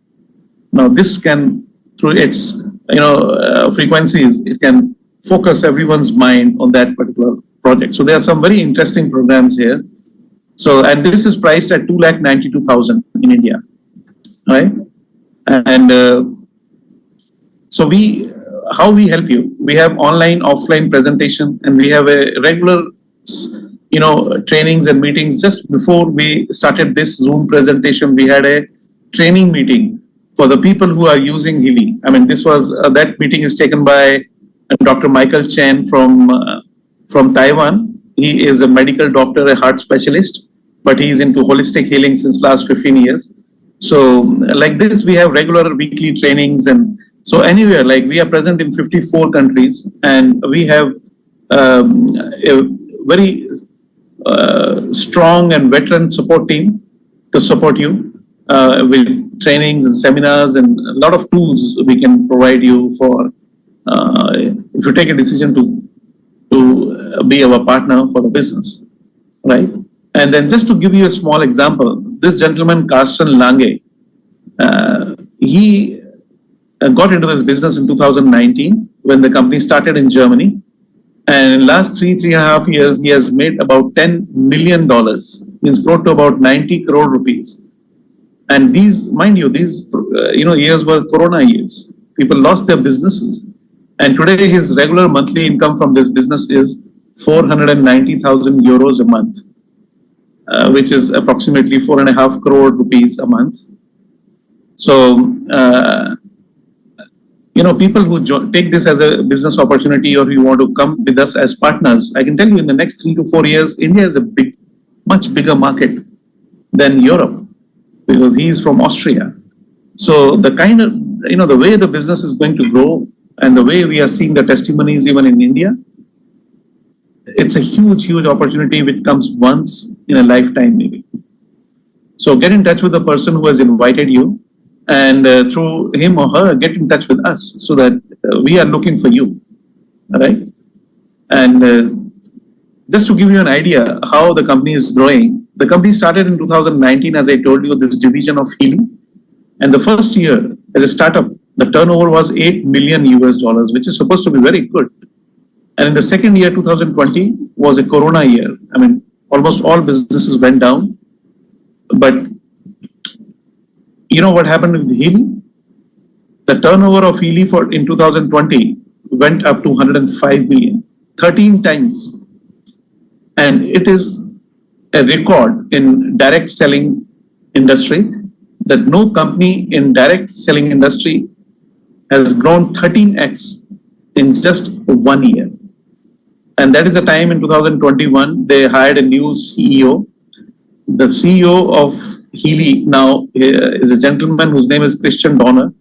Now this can, through its frequencies, it can focus everyone's mind on that particular project. So there are some very interesting programs here. So, and this is priced at 2,92,000 in India, right? And so how we help you? We have online, offline presentation, and we have a regular, trainings and meetings. Just before we started this Zoom presentation, we had a training meeting for the people who are using Healy. I mean, this was that meeting is taken by Dr. Michael Chen from Taiwan. He is a medical doctor, a heart specialist, but he is into holistic healing since last 15 years. So like this, we have regular weekly trainings, and so anywhere, like we are present in 54 countries, and we have a very strong and veteran support team to support you with trainings and seminars and a lot of tools we can provide you for if you take a decision to be our partner for the business, right? And then just to give you a small example, this gentleman, Carsten Lange, he got into this business in 2019 when the company started in Germany. And in the last three and a half years, he has made about $10 million, means brought to about 90 crore rupees. And these, mind you, these years were Corona years. People lost their businesses. And today his regular monthly income from this business is 490,000 euros a month, which is approximately 4.5 crore rupees a month. So, people who take this as a business opportunity or you want to come with us as partners, I can tell you in the next 3 to 4 years, India is a much bigger market than Europe because he is from Austria. So the kind of, the way the business is going to grow and the way we are seeing the testimonies even in India, it's a huge opportunity which comes once in a lifetime maybe. So get in touch with the person who has invited you, and through him or her, get in touch with us so that we are looking for you, right? And just to give you an idea how the company is growing, the company started in 2019, as I told you, this division of Healy. And the first year as a startup, the turnover was $8 million, which is supposed to be very good. And in the second year, 2020, was a Corona year. I mean, almost all businesses went down. But you know what happened with Healy? The turnover of Healy in 2020 went up to 105 million, 13 times. And it is a record in direct selling industry that no company in direct selling industry has grown 13x in just 1 year. And that is the time in 2021, they hired a new CEO. The CEO of Healy now is a gentleman whose name is Christian Donner.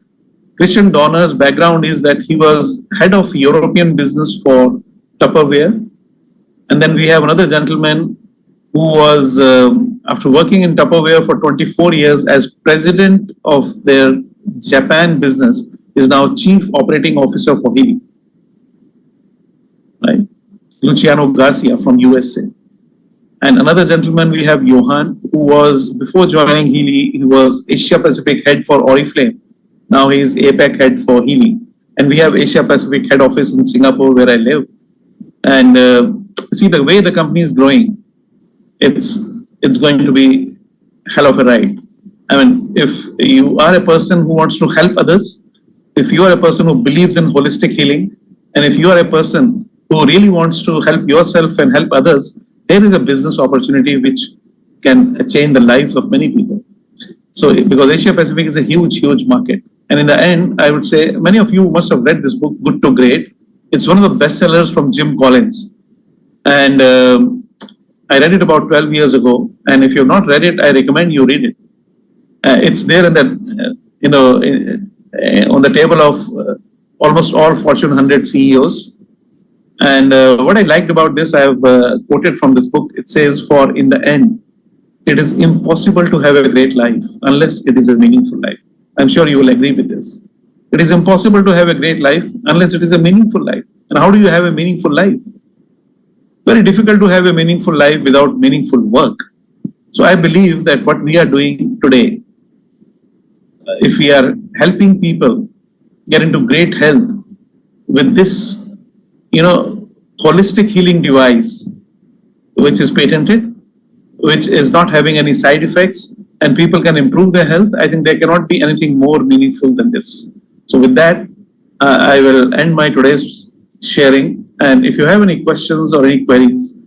Christian Donner's background is that he was head of European business for Tupperware. And then we have another gentleman who was, after working in Tupperware for 24 years as president of their Japan business, is now chief operating officer for Healy. Luciano Garcia from USA. And another gentleman, we have Johan, who was, before joining Healy, he was Asia Pacific head for Oriflame. Now he is APAC head for Healy. And we have Asia Pacific head office in Singapore, where I live. And see, the way the company is growing, it's going to be hell of a ride. I mean, if you are a person who wants to help others, if you are a person who believes in holistic healing, and if you are a person who really wants to help yourself and help others, there is a business opportunity which can change the lives of many people. So, because Asia Pacific is a huge, huge market. And in the end, I would say many of you must have read this book, Good to Great. It's one of the bestsellers from Jim Collins. And I read it about 12 years ago. And if you have not read it, I recommend you read it. It's there in that, on the table of almost all Fortune 100 CEOs. And what I liked about this, I have quoted from this book. It says, "For in the end, it is impossible to have a great life unless it is a meaningful life." I'm sure you will agree with this. It is impossible to have a great life unless it is a meaningful life. And how do you have a meaningful life? Very difficult to have a meaningful life without meaningful work. So I believe that what we are doing today, if we are helping people get into great health with this, holistic healing device, which is patented, which is not having any side effects, and people can improve their health, I think there cannot be anything more meaningful than this. So with that, I will end my today's sharing. And if you have any questions or any queries,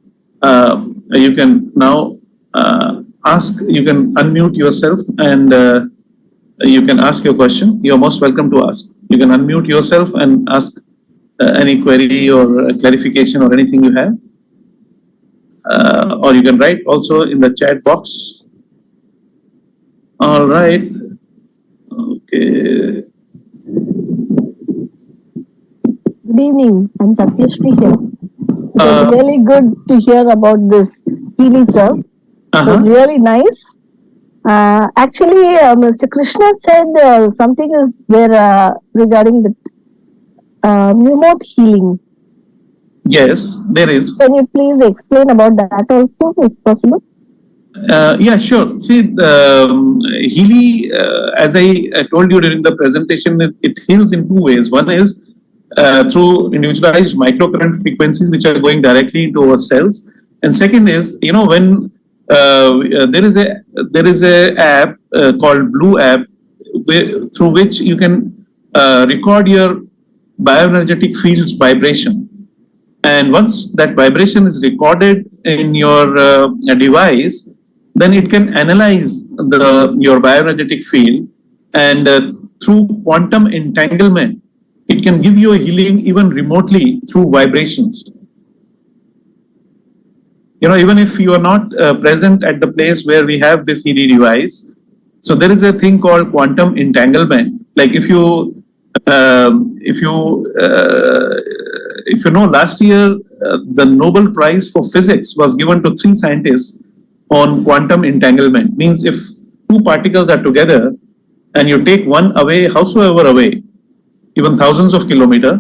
you can now ask. You can unmute yourself and you can ask your question. You're most welcome to ask. You can unmute yourself and ask any query or clarification or anything you have. Or you can write also in the chat box. All right. Okay. Good evening. I'm Satyashri here. It was really good to hear about this Healy curve. It was really nice. Actually, Mr. Krishna said something is there regarding the remote healing. Yes, there is. Can you please explain about that also, if possible? Yeah, sure. See, Healy, as I told you during the presentation, it heals in two ways. One is through individualized microcurrent frequencies, which are going directly into our cells. And second is, when there is a app called Blue app, through which you can record your bioenergetic field's vibration. And once that vibration is recorded in your device, then it can analyze your bioenergetic field, and through quantum entanglement, it can give you a healing even remotely through vibrations. Even if you are not present at the place where we have this Healy device, so there is a thing called quantum entanglement. Like if you know, last year the Nobel Prize for Physics was given to 3 scientists on quantum entanglement. Means if 2 particles are together and you take one away, howsoever away, even thousands of kilometers,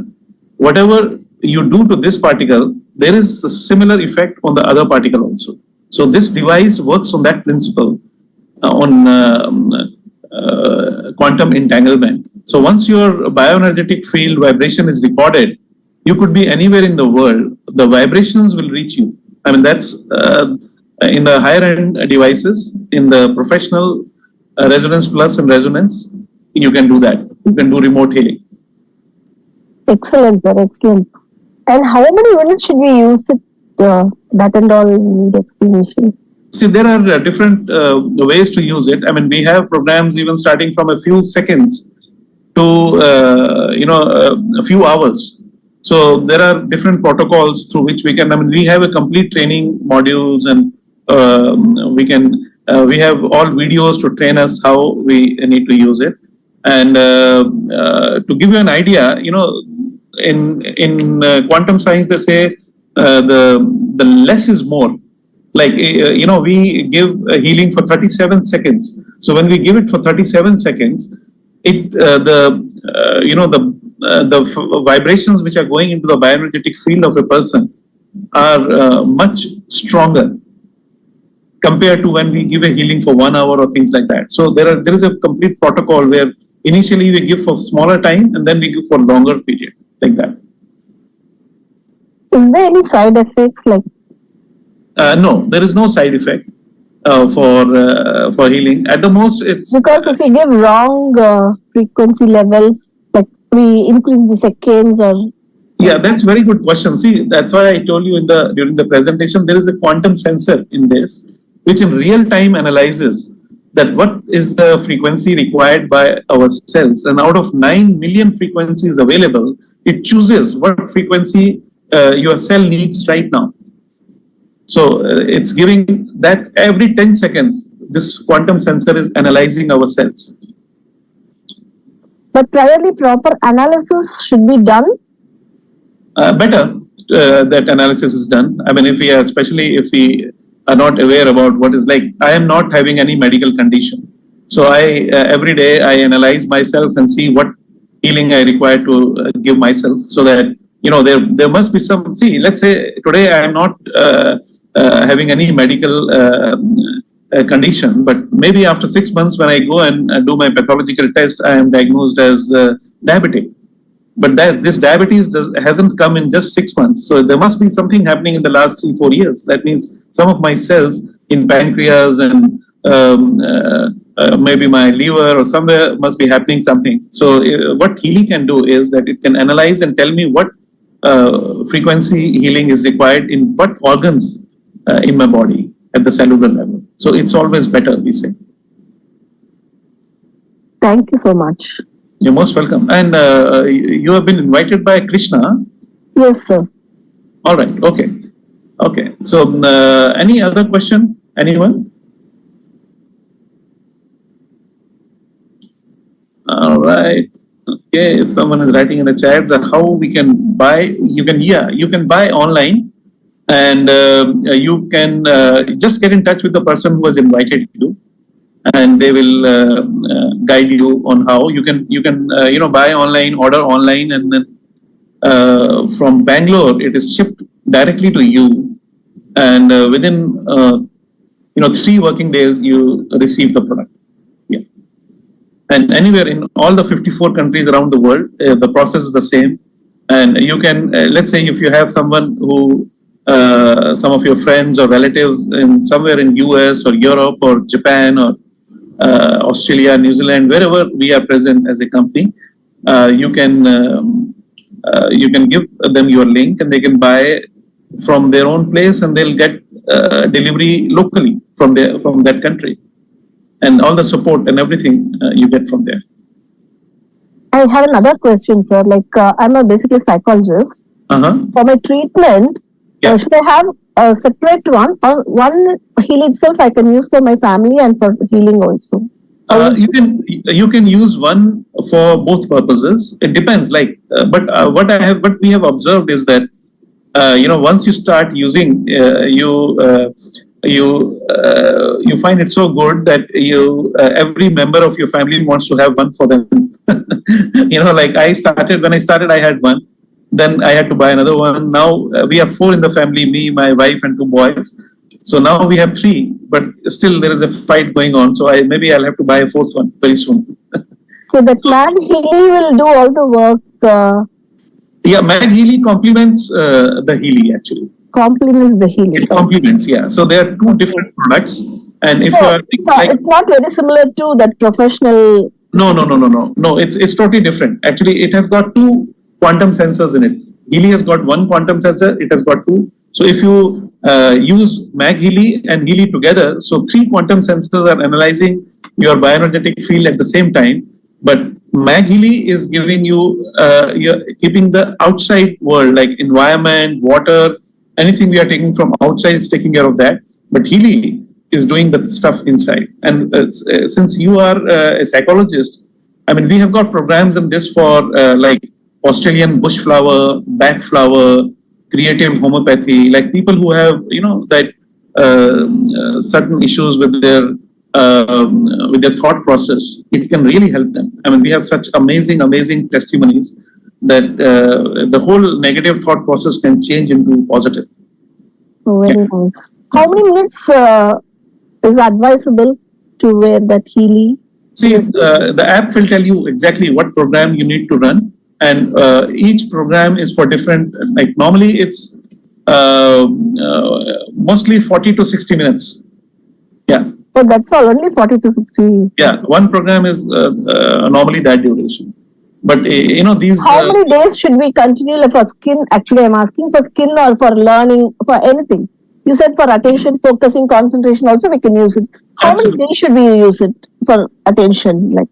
whatever you do to this particle, there is a similar effect on the other particle also. So this device works on that principle, on quantum entanglement. So once your bioenergetic field vibration is recorded, you could be anywhere in the world, the vibrations will reach you. I mean, that's in the higher end devices, in the professional resonance plus and resonance, you can do that. You can do remote healing. Excellent, sir. Excellent. And how many minutes should we use it? That and all need explanation. See, there are different ways to use it. I mean, we have programs even starting from a few seconds to a few hours. So there are different protocols through which we can. I mean, we have a complete training modules, and we have all videos to train us how we need to use it. And to give you an idea, in quantum science, they say the less is more. Like we give a healing for 37 seconds. So when we give it for 37 seconds, the vibrations which are going into the bioenergetic field of a person, are much stronger compared to when we give a healing for 1 hour or things like that. So there is a complete protocol where initially we give for smaller time and then we give for longer period like that. Is there any side effects like? No, there is no side effect for healing. At the most, it's because if we give wrong frequency levels, like we increase the seconds or. Yeah, that's very good question. See, that's why I told you during the presentation there is a quantum sensor in this, which in real time analyzes that what is the frequency required by our cells, and out of 9 million frequencies available, it chooses what frequency your cell needs right now. So it's giving that every 10 seconds, this quantum sensor is analyzing our cells. But priorly proper analysis should be done? Better that analysis is done. I mean, especially if we are not aware about what is like, I am not having any medical condition. So every day I analyze myself and see what healing I require to give myself, so that, there must be some, let's say today I am not having any medical condition, but maybe after 6 months when I go and do my pathological test, I am diagnosed as diabetic. But this diabetes hasn't come in just 6 months. So there must be something happening in the last 3-4 years. That means some of my cells in pancreas and maybe my liver or somewhere must be happening something. So what Healy can do is that it can analyze and tell me what frequency healing is required in what organs in my body at the cellular level. So it's always better, we say. Thank you so much. You're most welcome. And you have been invited by Krishna. Yes, sir. All right. Okay. Okay. So any other question? Anyone? All right. Okay. If someone is writing in the chat, how we can buy? You can buy online, and you can just get in touch with the person who has invited you, and they will guide you on how you can buy online, order online, and then from Bangalore it is shipped directly to you, and within 3 working days you receive the product. Yeah, and anywhere in all the 54 countries around the world, the process is the same. And you can let's say if you have someone who some of your friends or relatives in somewhere in US or Europe or Japan or Australia, New Zealand, wherever we are present as a company, you can give them your link and they can buy from their own place, and they'll get delivery locally from that country, and all the support and everything you get from there. I have another question, sir. Like I'm basically a psychologist. For my treatment, should I have a separate one, or one heal itself I can use for my family and for healing also? You can use one for both purposes. It depends. But what we have observed is that once you start using, you find it so good that every member of your family wants to have one for them. When I started, I had one. Then I had to buy another one. Now we have 4 in the family, me, my wife, and 2 boys. So now we have 3, but still there is a fight going on. So maybe I'll have to buy a 4th one very soon. So that Mag Healy will do all the work. Yeah, Mag Healy complements the Healy actually. Complements the Healy. It complements, yeah. So there are 2 different products, and if it's not very similar to that professional. No. It's totally different. Actually, it has got 2 quantum sensors in it. Healy has got 1 quantum sensor. It has got 2. So if you use Mag Healy and Healy together, so 3 quantum sensors are analyzing your bioenergetic field at the same time. But Mag Healy is giving you, you're keeping the outside world, like environment, water, anything we are taking from outside is taking care of that. But Healy is doing the stuff inside. And since you are a psychologist, I mean, we have got programs in this for like Australian bush flower, bat flower, creative homeopathy, like people who have, that certain issues with their thought process. It can really help them. I mean, we have such amazing testimonies that the whole negative thought process can change into positive. Oh, very nice. How many minutes is advisable to wear that Healy? See, the app will tell you exactly what program you need to run, and each program is for different. Like normally, it's mostly 40 to 60 minutes. Yeah. Oh, that's all. Only 40 to 60. Yeah, one program is normally that duration. But these. How many days should we continue for skin? Actually, I'm asking for skin or for learning, for anything. You said for attention, focusing, concentration. Also, we can use it. How many days should we use it for attention? Like,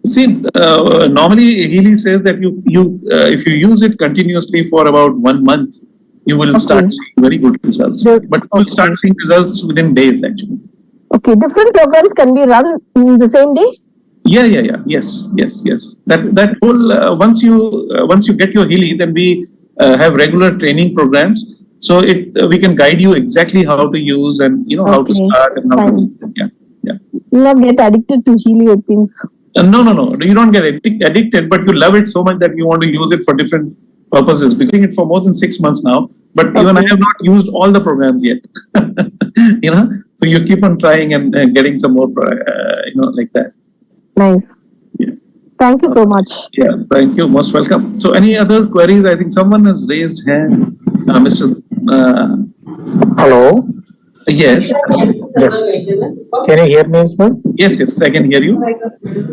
see, normally Healy says that you if you use it continuously for about 1 month, you will start seeing very good results. But you will start seeing results within days, actually. Okay, different programs can be run in the same day. Yeah. Yes. That whole once you get your Healy, then we have regular training programs. So we can guide you exactly how to use and how to start and how to. Yeah. You not get addicted to Healy, I think so. No. You don't get addicted, but you love it so much that you want to use it for different purposes. We're doing it for more than 6 months now, but even I have not used all the programs yet. So you keep on trying and getting some more, like that. Nice. Yeah. Thank you so much. Yeah, thank you. Most welcome. So, any other queries? I think someone has raised hand. Mr. Hello. Yes. Yeah. Can you hear me, sir? Yes, I can hear you.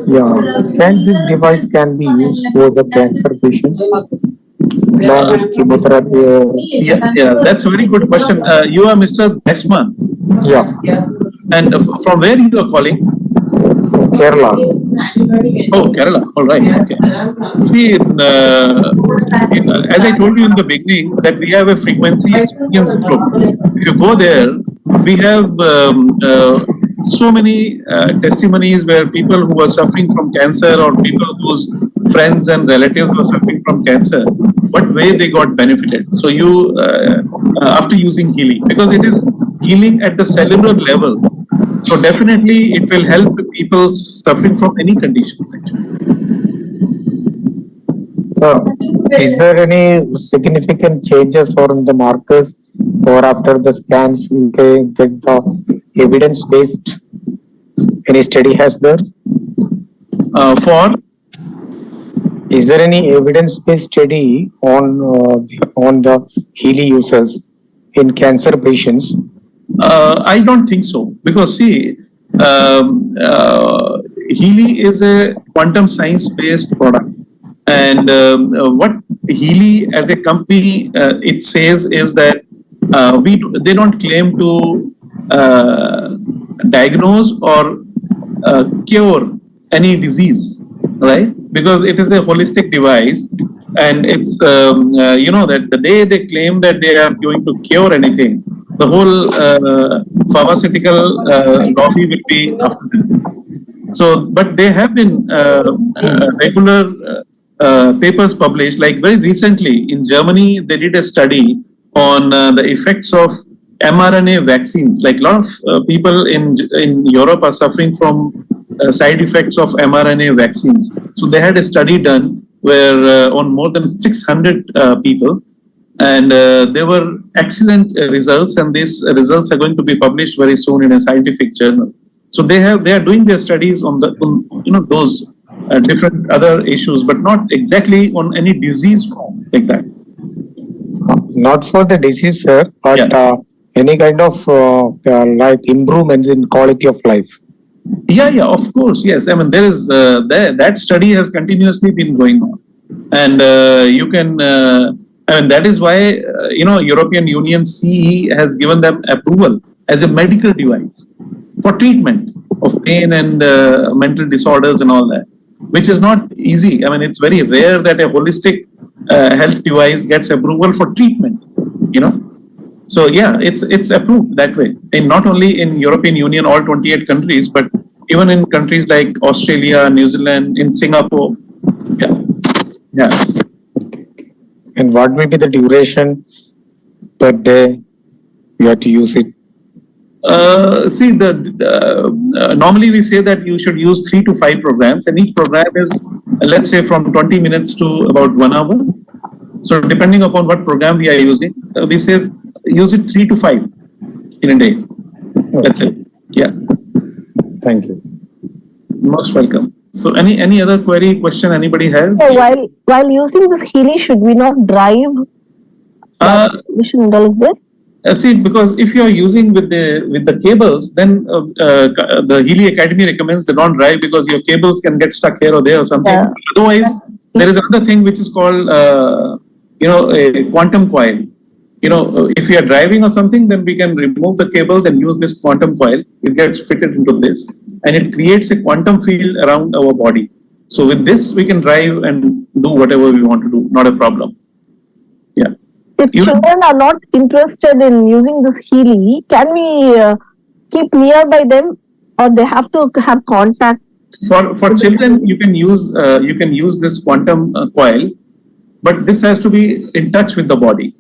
Yeah. Can this device can be used for the cancer patients along with chemotherapy? Yeah. That's a very good question. You are Mr. Desman. Yeah. And from where you are calling? From Kerala. Oh, Kerala. All right. Okay. See, as I told you in the beginning, that we have a frequency experience program. If you go there, we have so many testimonies where people who are suffering from cancer or people whose friends and relatives were suffering from cancer, what way they got benefited. So you, after using Healy, because it is healing at the cellular level, so definitely it will help people suffering from any conditions. Is there any significant changes or in the markers or after the scans you can get the evidence-based? Any study has there? Is there any evidence-based study on the Healy users in cancer patients? I don't think so, because see, Healy is a quantum science-based product, and what Healy as a company it says is that they don't claim to diagnose or cure any disease, right? Because it is a holistic device, and it's that the day they claim that they are going to cure anything, the whole pharmaceutical lobby will be after them. So, but they have been regular papers published. Like very recently in Germany, they did a study on the effects of mRNA vaccines. Like a lot of people in Europe are suffering from side effects of mRNA vaccines. So they had a study done where on more than 600 people, and there were excellent results, and these results are going to be published very soon in a scientific journal. So they are doing their studies on those different other issues, but not exactly on any disease form like that. Not for the disease, sir, but any kind of like improvements in quality of life. Yeah, of course, yes. I mean, there is that study has continuously been going on, and you can. And that is why European Union CE has given them approval as a medical device for treatment of pain and mental disorders and all that, which is not easy. I mean, it's very rare that a holistic health device gets approval for treatment. So yeah, it's approved that way. And not only in European Union, all 28 countries, but even in countries like Australia, New Zealand, in Singapore. Yeah. And what will be the duration per day you have to use it? See, normally we say that you should use 3 to 5 programs, and each program is, let's say, from 20 minutes to about 1 hour. So depending upon what program we are using, we say use it 3 to 5 in a day. That's it. Yeah. Thank you. Most welcome. So any other question anybody has? So while using this Healy, should we not drive? Mission model is there? See, because if you are using with the cables, then the Healy Academy recommends they don't drive because your cables can get stuck here or there or something. Yeah. Otherwise, there is another thing which is called a quantum coil. If you are driving or something, then we can remove the cables and use this quantum coil. It gets fitted into this, and it creates a quantum field around our body. So with this, we can drive and do whatever we want to do. Not a problem. Yeah. If children are not interested in using this Healy, can we keep nearby them, or they have to have contact? For children, you can use this quantum coil, but this has to be in touch with the body.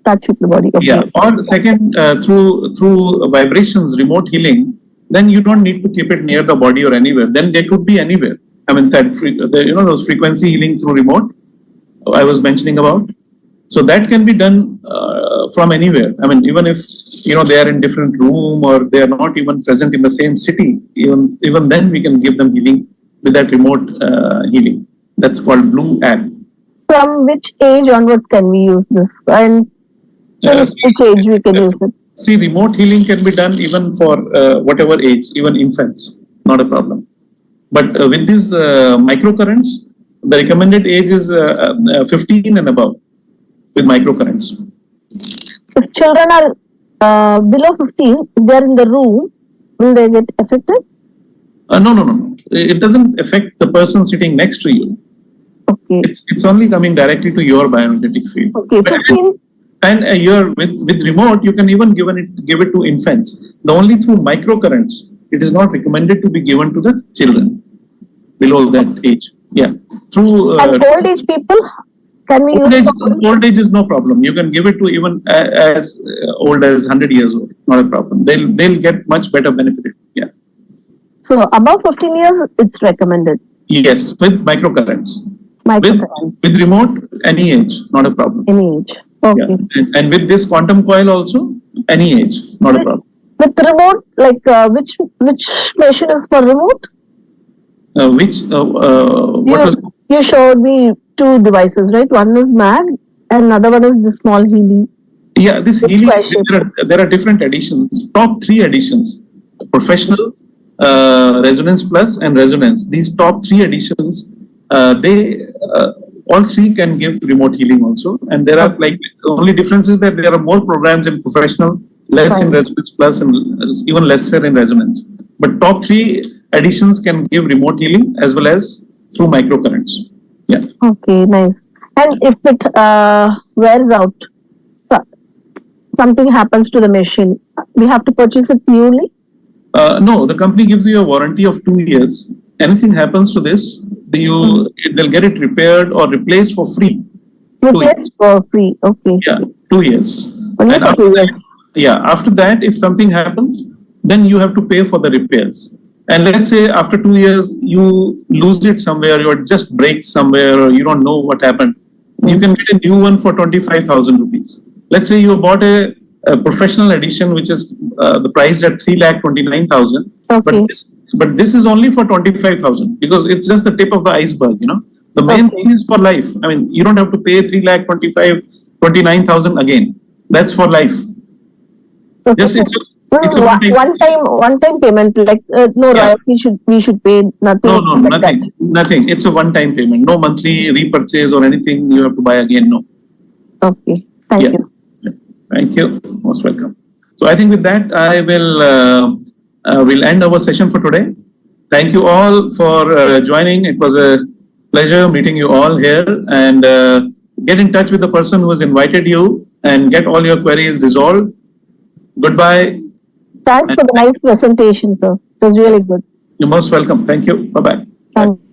Touch with the body. Okay. Yeah. Or second, through vibrations, remote healing, then you don't need to keep it near the body or anywhere. Then they could be anywhere. I mean, those frequency healing through remote I was mentioning about. So that can be done from anywhere. I mean, even if they are in different room or they are not even present in the same city, even then we can give them healing with that remote healing. That's called Blue app. From which age onwards can we use this? And which age we can use it? See, remote healing can be done even for whatever age, even infants, not a problem. But with these microcurrents, the recommended age is 15 and above with microcurrents. If children are below 15, if they are in the room, will they get affected? No. It doesn't affect the person sitting next to you. Okay. It's only coming directly to your bioenergetic field. Okay, 15. And with remote, you can even give it to infants. The only through microcurrents, it is not recommended to be given to the children below that age. Yeah. Through and old age people, can we use old age is no problem. You can give it to even as old as 100 years old. Not a problem. They'll get much better benefit. Yeah. So above 15 years, it's recommended. Yes, with microcurrents. With remote, any age, not a problem. Any age. Okay. Yeah. And with this quantum coil also, any age, not a problem. With remote, like which machine is for remote? You showed me two devices, right? One is MAG and another one is the small Healy. Yeah, this Healy, there are different editions. Top 3 editions: Professional, Resonance Plus, and Resonance. These top 3 editions, all 3 can give remote healing also. And there are the only difference is that there are more programs in Professional, less in Resonance Plus, and even lesser in Resonance. But top 3 editions can give remote healing as well as through microcurrents. Yeah. Okay, nice. And if it wears out, something happens to the machine, we have to purchase it newly? No, the company gives you a warranty of 2 years. Anything happens to this, they'll get it repaired or replaced for free. Replaced for free, okay. Yeah, 2 years. Only for 2 years. After that, if something happens, then you have to pay for the repairs. And let's say after 2 years, you lose it somewhere, or it just breaks somewhere, or you don't know what happened. You can get a new one for 25,000 rupees. Let's say you bought a professional edition, which is the price at 3,29,000. Okay. But this is only for 25,000 because it's just the tip of the iceberg, The main thing is for life. I mean, you don't have to pay 3,29,000 again. That's for life. Okay. Just it's a one-time payment. Like royalty we should pay nothing. No, nothing. It's a one-time payment. No monthly repurchase or anything you have to buy again. No. Okay. Thank you. Yeah. Thank you. Most welcome. So I think with that, I will we'll end our session for today. Thank you all for joining. It was a pleasure meeting you all here, and get in touch with the person who has invited you and get all your queries resolved. Goodbye. Thanks for the nice presentation, sir. It was really good. You're most welcome. Thank you. Bye-bye. Thank you.